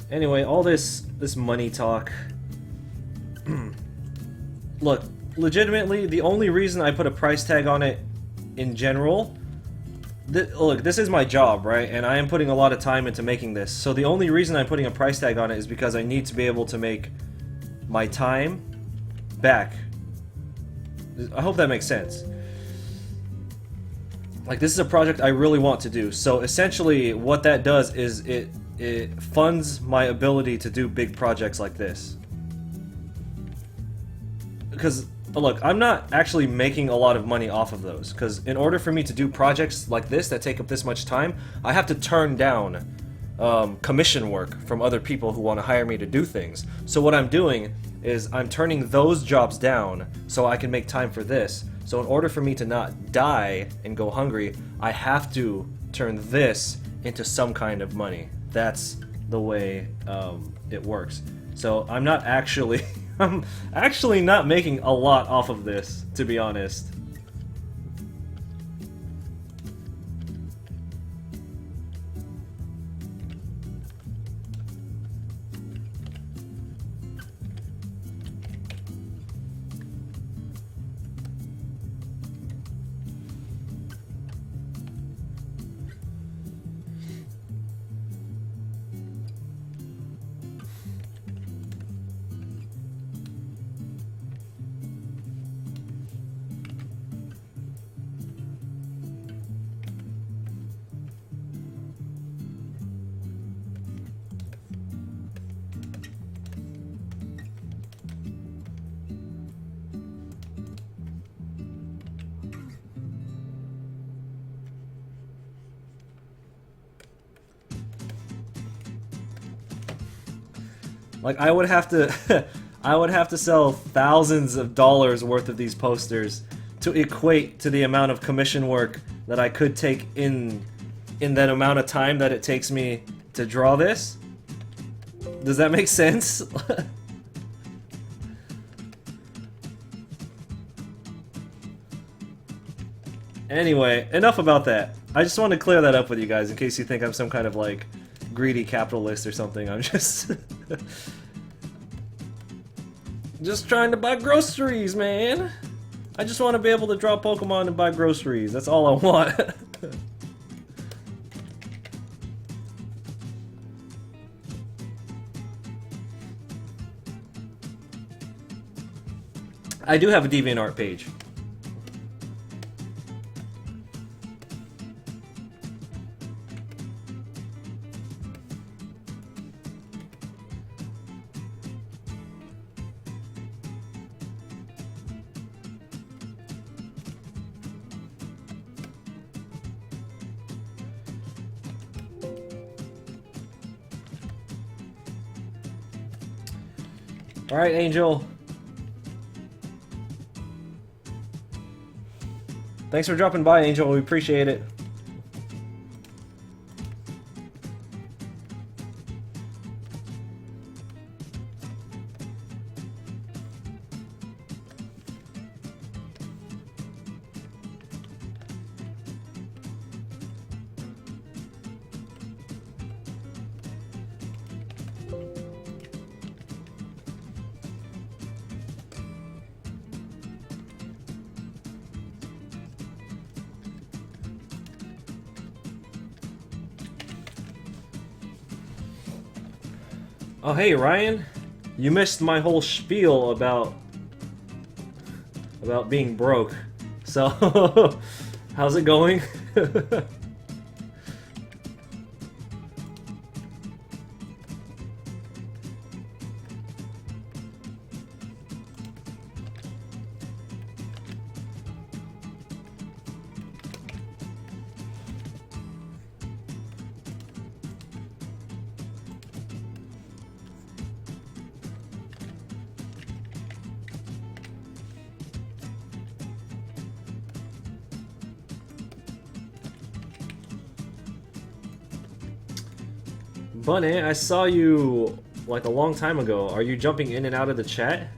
Anyway, all this money talk. Look, legitimately, the only reason I put a price tag on it in general. Look, this is my job, right? And I am putting a lot of time into making this. So the only reason I'm putting a price tag on it is because I need to be able to make my time back. I hope that makes sense. Like, this is a project I really want to do. So essentially what that does is it funds my ability to do big projects like this. Because look, I'm not actually making a lot of money off of those, because in order for me to do projects like this that take up this much time, I have to turn down commission work from other people who want to hire me to do things. So what I'm doing is I'm turning those jobs down so I can make time for this. So in order for me to not die and go hungry, I have to turn this into some kind of money. That's the way it works. So I'm not actually... I'm actually not making a lot off of this, to be honest. Like, I would have to I would have to sell thousands of dollars worth of these posters to equate to the amount of commission work that I could take in that amount of time that it takes me to draw this. Does that make sense? Anyway, enough about that. I just want to clear that up with you guys in case you think I'm some kind of like greedy capitalist or something. I'm just just trying to buy groceries, man. I just want to be able to draw Pokemon and buy groceries. That's all I want. I do have a DeviantArt page. All right, Angel. Thanks for dropping by, Angel. We appreciate it. Oh, hey, Ryan. You missed my whole spiel about being broke. So, how's it going? Bunny, I saw you like a long time ago. Are you jumping in and out of the chat?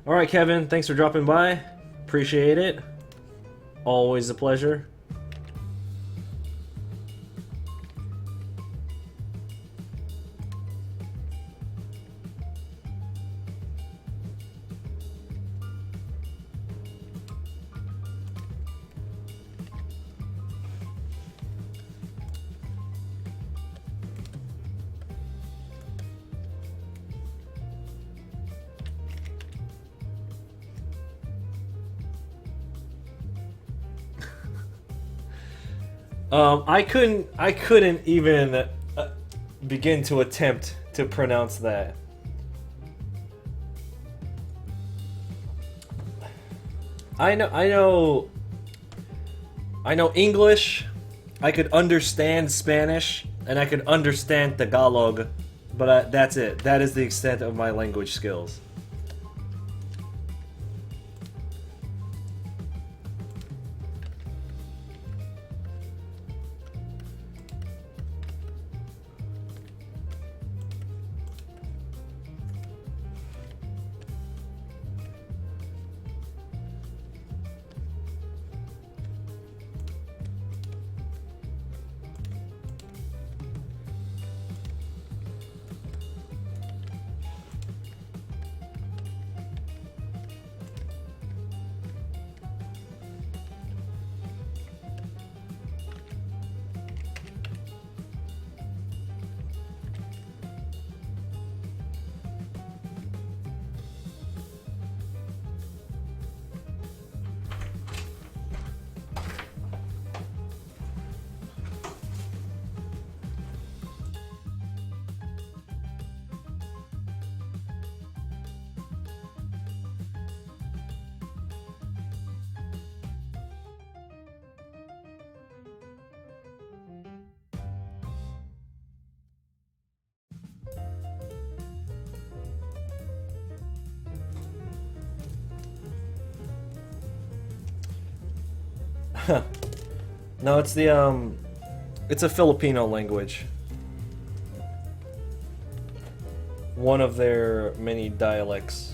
Alright, Kevin, thanks for dropping by. Appreciate it. Always a pleasure. I couldn't even begin to attempt to pronounce that. I know English. I could understand Spanish, and I could understand Tagalog, but that's it. That is the extent of my language skills. No, it's a Filipino language. One of their many dialects.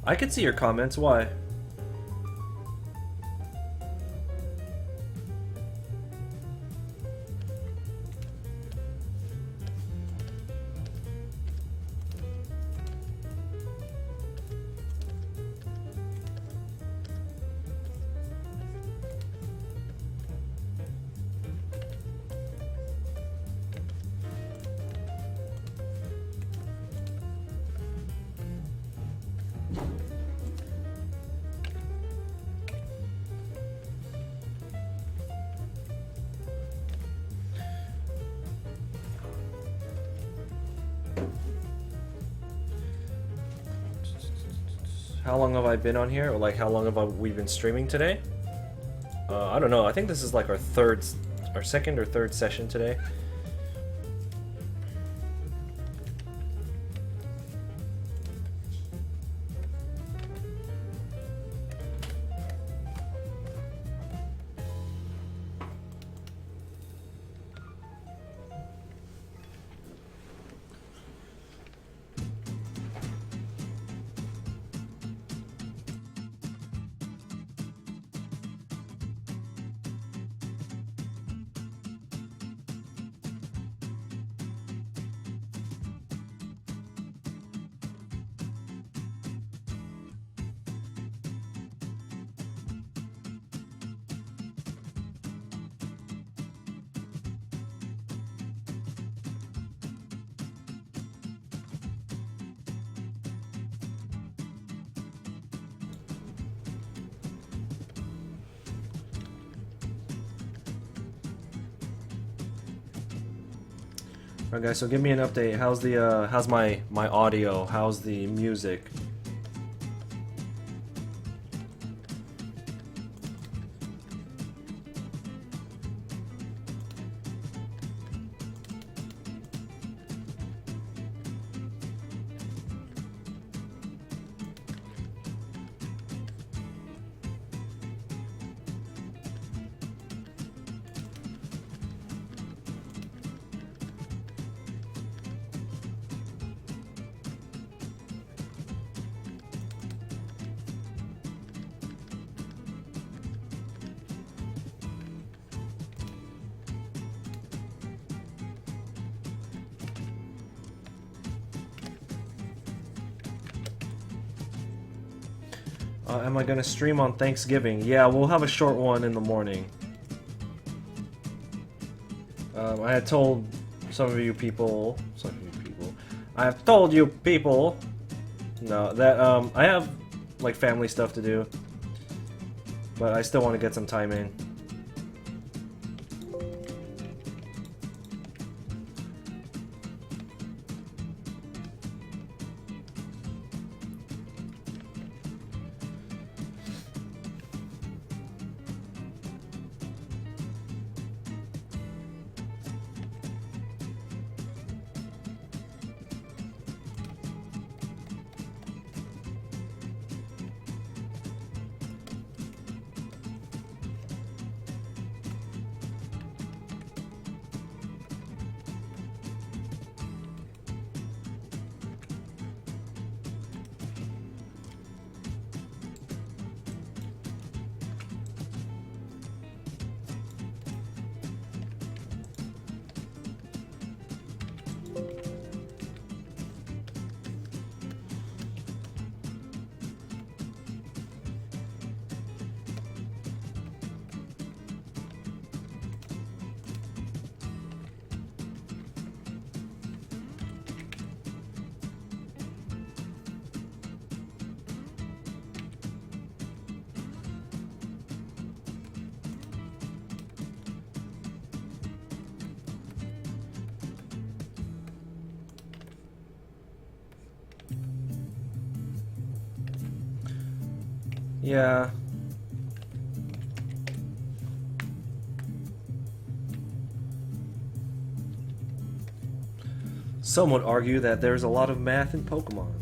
I can see your comments. Why? How long have I been on here? Or like how long have we been streaming today? I don't know. I think this is like our second or third session today. Alright guys, so give me an update. How's my audio? How's the music? Am I gonna stream on Thanksgiving? Yeah, we'll have a short one in the morning. I had told some of you people, I have told you people, no, that I have like family stuff to do, but I still want to get some time in. Yeah. Some would argue that there's a lot of math in Pokemon.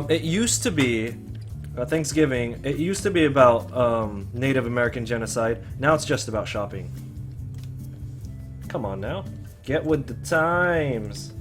It used to be Thanksgiving. It used to be about Native American genocide. Now it's just about shopping. Come on now, get with the times.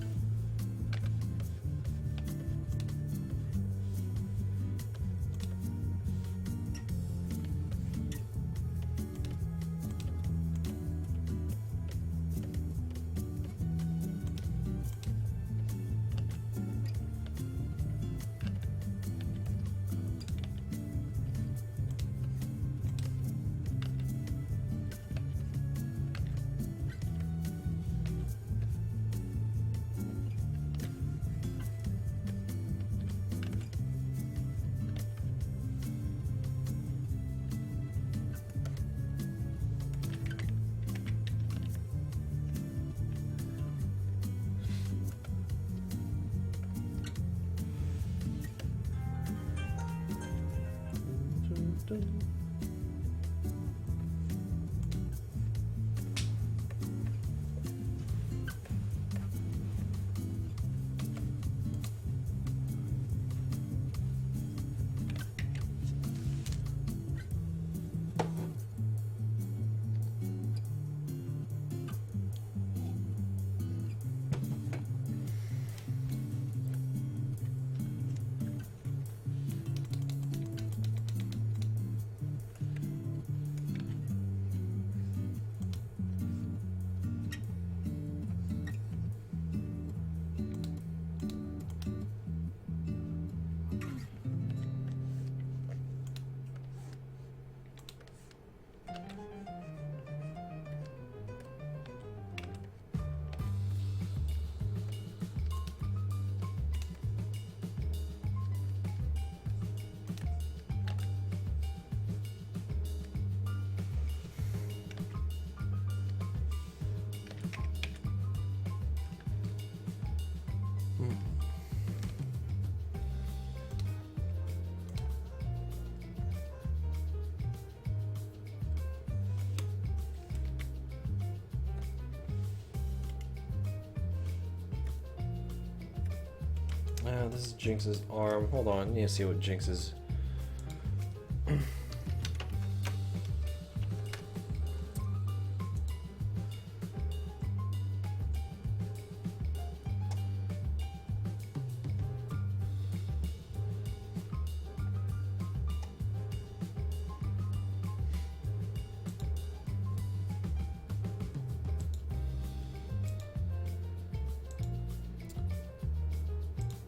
This is Jinx's arm. Hold on, I need to see what Jinx is.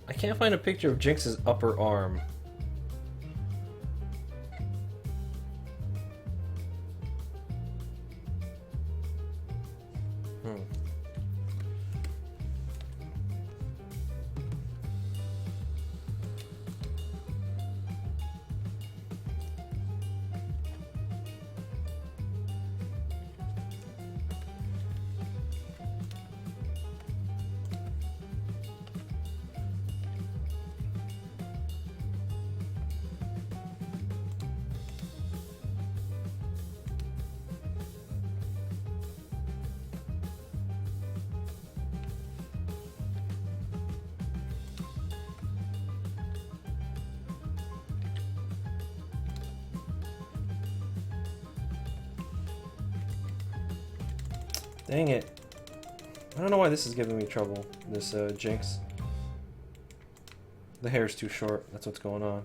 I can't find a picture of Jinx's upper arm. Dang it. I don't know why this is giving me trouble, this Jinx. The hair's too short, that's what's going on.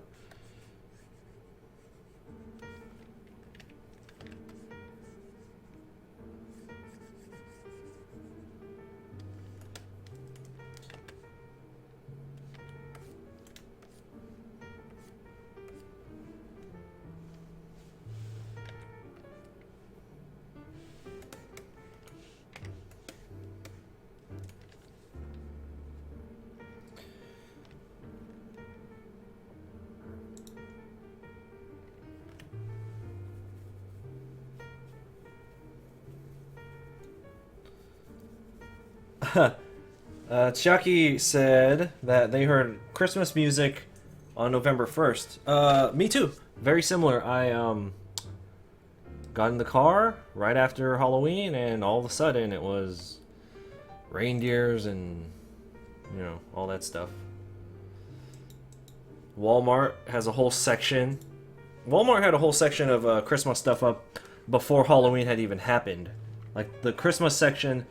Chucky said that they heard Christmas music on November 1st. Me too. Very similar. I got in the car right after Halloween, and all of a sudden it was reindeers and, you know, all that stuff. Walmart has a whole section. Walmart had a whole section of Christmas stuff up before Halloween had even happened. Like, the Christmas section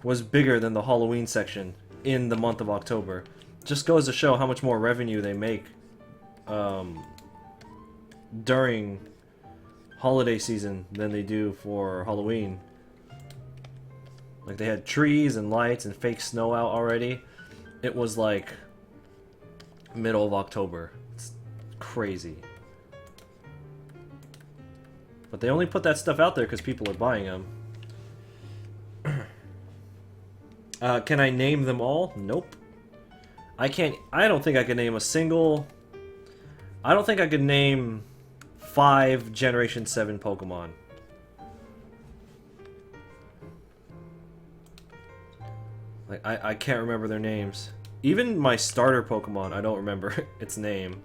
was bigger than the Halloween section in the month of October. Just goes to show how much more revenue they make during holiday season than they do for Halloween. Like, they had trees and lights and fake snow out already. It was like middle of October. It's crazy. But they only put that stuff out there because people are buying them. Can I name them all? Nope. I can't. I don't think I could name a single. I don't think I could name 5 Generation 7 Pokemon. Like, I can't remember their names. Even my starter Pokemon, I don't remember its name.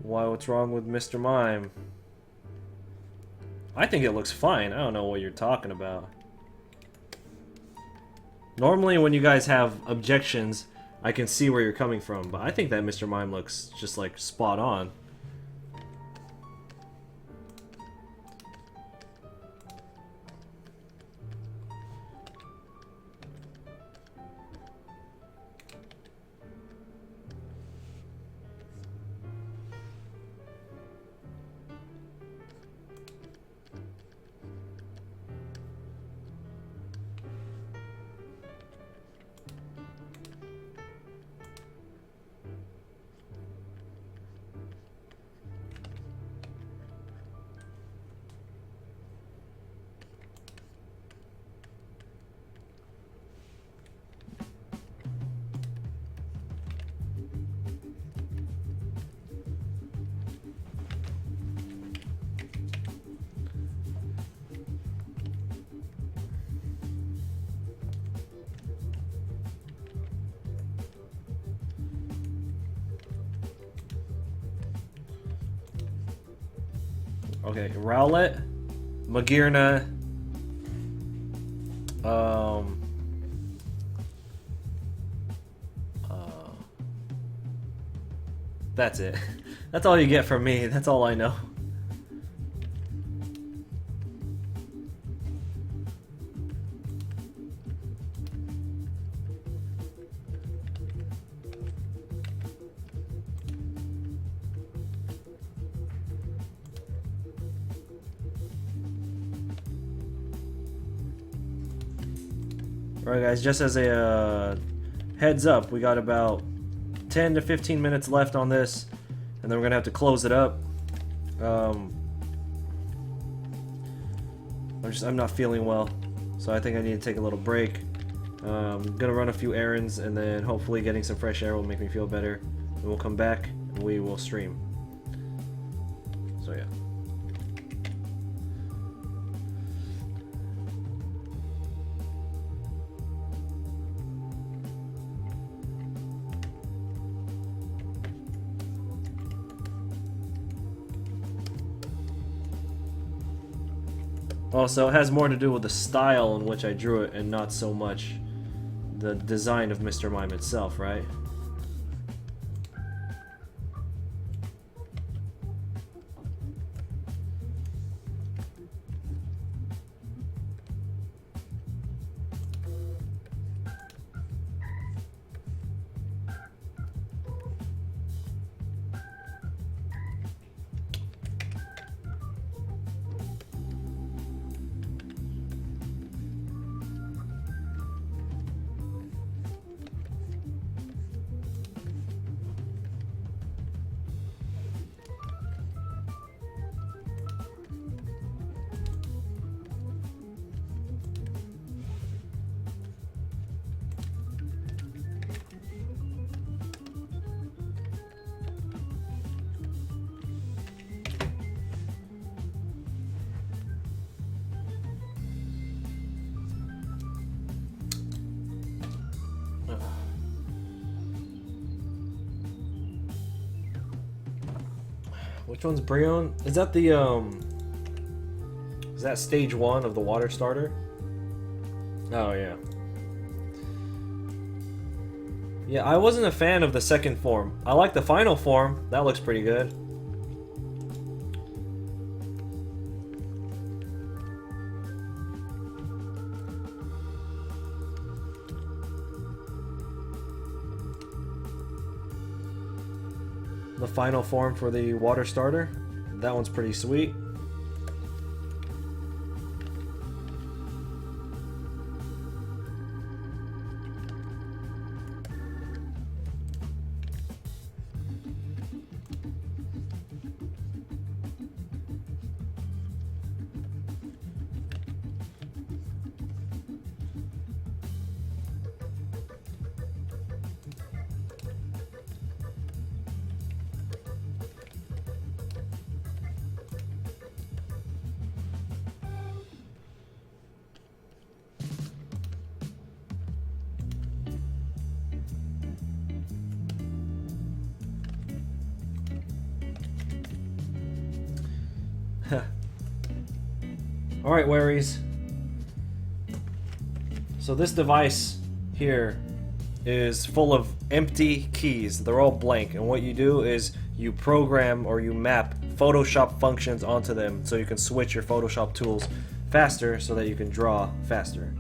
Why, what's wrong with Mr. Mime? I think it looks fine. I don't know what you're talking about. Normally when you guys have objections, I can see where you're coming from, but I think that Mr. Mime looks just like spot on. Okay, Rowlet, Magearna, that's it. That's all you get from me. That's all I know. Alright guys, just as a heads up, we got about 10 to 15 minutes left on this, and then we're gonna have to close it up. I'm not feeling well, so I think I need to take a little break. Gonna run a few errands, and then hopefully getting some fresh air will make me feel better. And we'll come back and we will stream. So yeah. Also, it has more to do with the style in which I drew it and not so much the design of Mr. Mime itself, right? Which one's Brion? Is that the is that stage 1 of the water starter? Oh yeah. Yeah, I wasn't a fan of the second form. I like the final form. That looks pretty good. The final form for the water starter. That one's pretty sweet. Alright, Waries. So this device here is full of empty keys. They're all blank, and what you do is you program or you map Photoshop functions onto them so you can switch your Photoshop tools faster so that you can draw faster.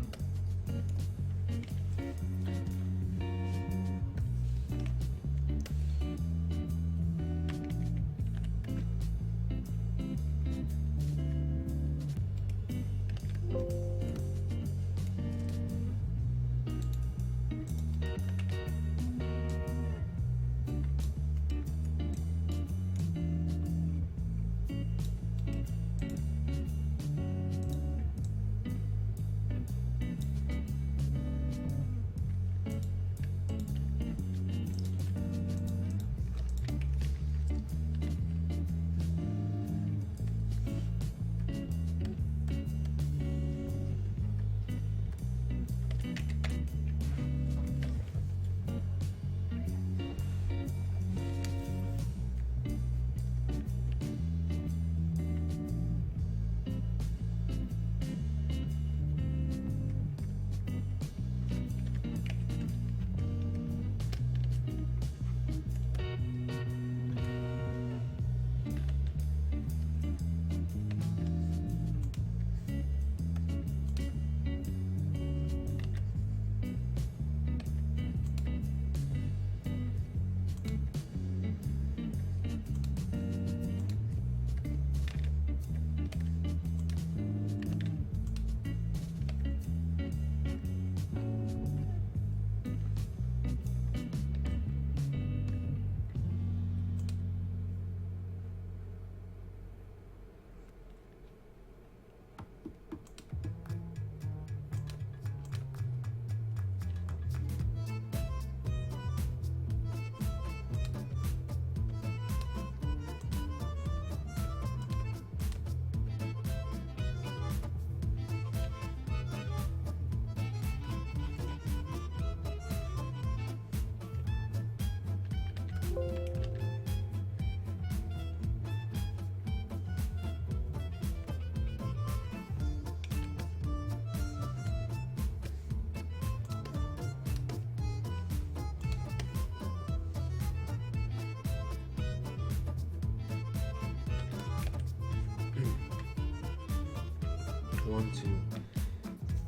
1,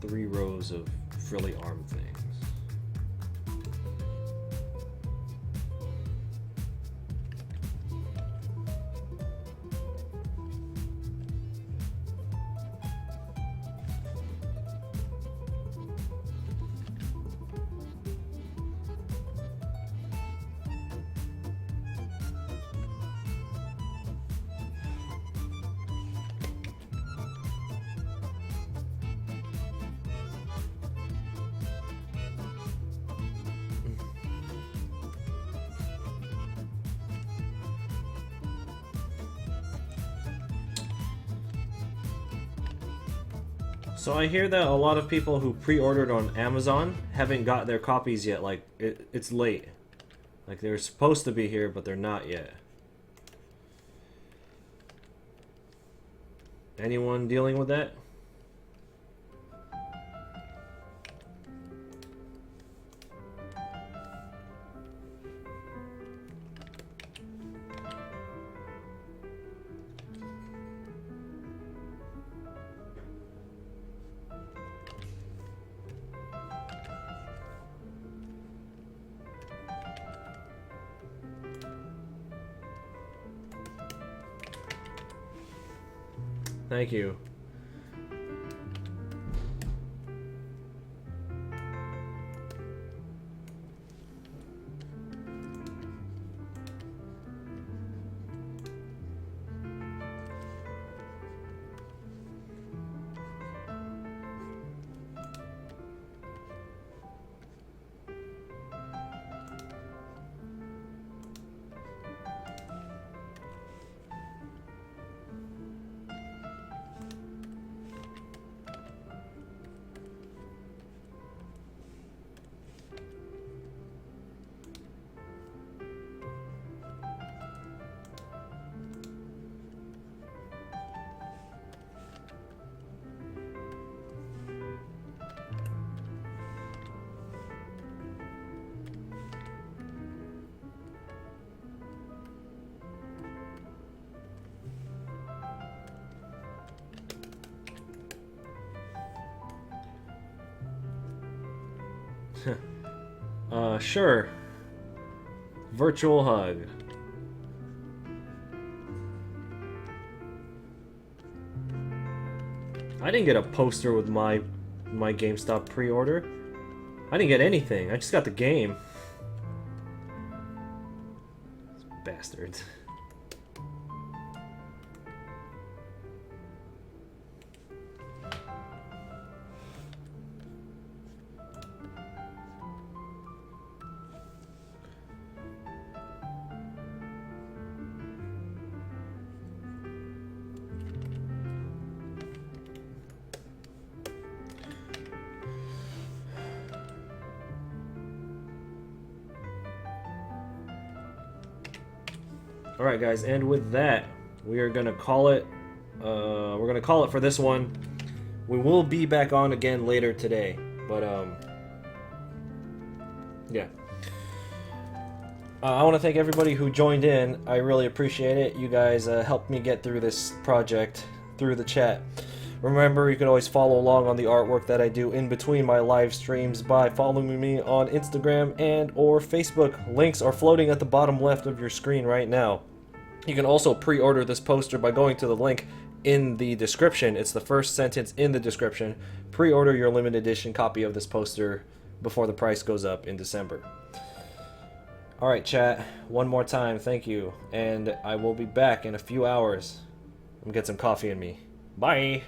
2, 3 rows of frilly arm things. So I hear that a lot of people who pre-ordered on Amazon haven't got their copies yet. Like, it's late. Like, they're supposed to be here, but they're not yet. Anyone dealing with that? Thank you. Sure. Virtual hug. I didn't get a poster with my GameStop pre-order. I didn't get anything. I just got the game. Bastards. Alright guys, and with that, we are gonna call it we're gonna call it for this one. We will be back on again later today, but yeah. I want to thank everybody who joined in. I really appreciate it. You guys helped me get through this project through the chat. Remember, you can always follow along on the artwork that I do in between my live streams by following me on Instagram and or Facebook. Links are floating at the bottom left of your screen right now. You can also pre-order this poster by going to the link in the description. It's the first sentence in the description. Pre-order your limited edition copy of this poster before the price goes up in December. Alright chat, one more time, thank you. And I will be back in a few hours. I'm gonna get some coffee in me. Bye!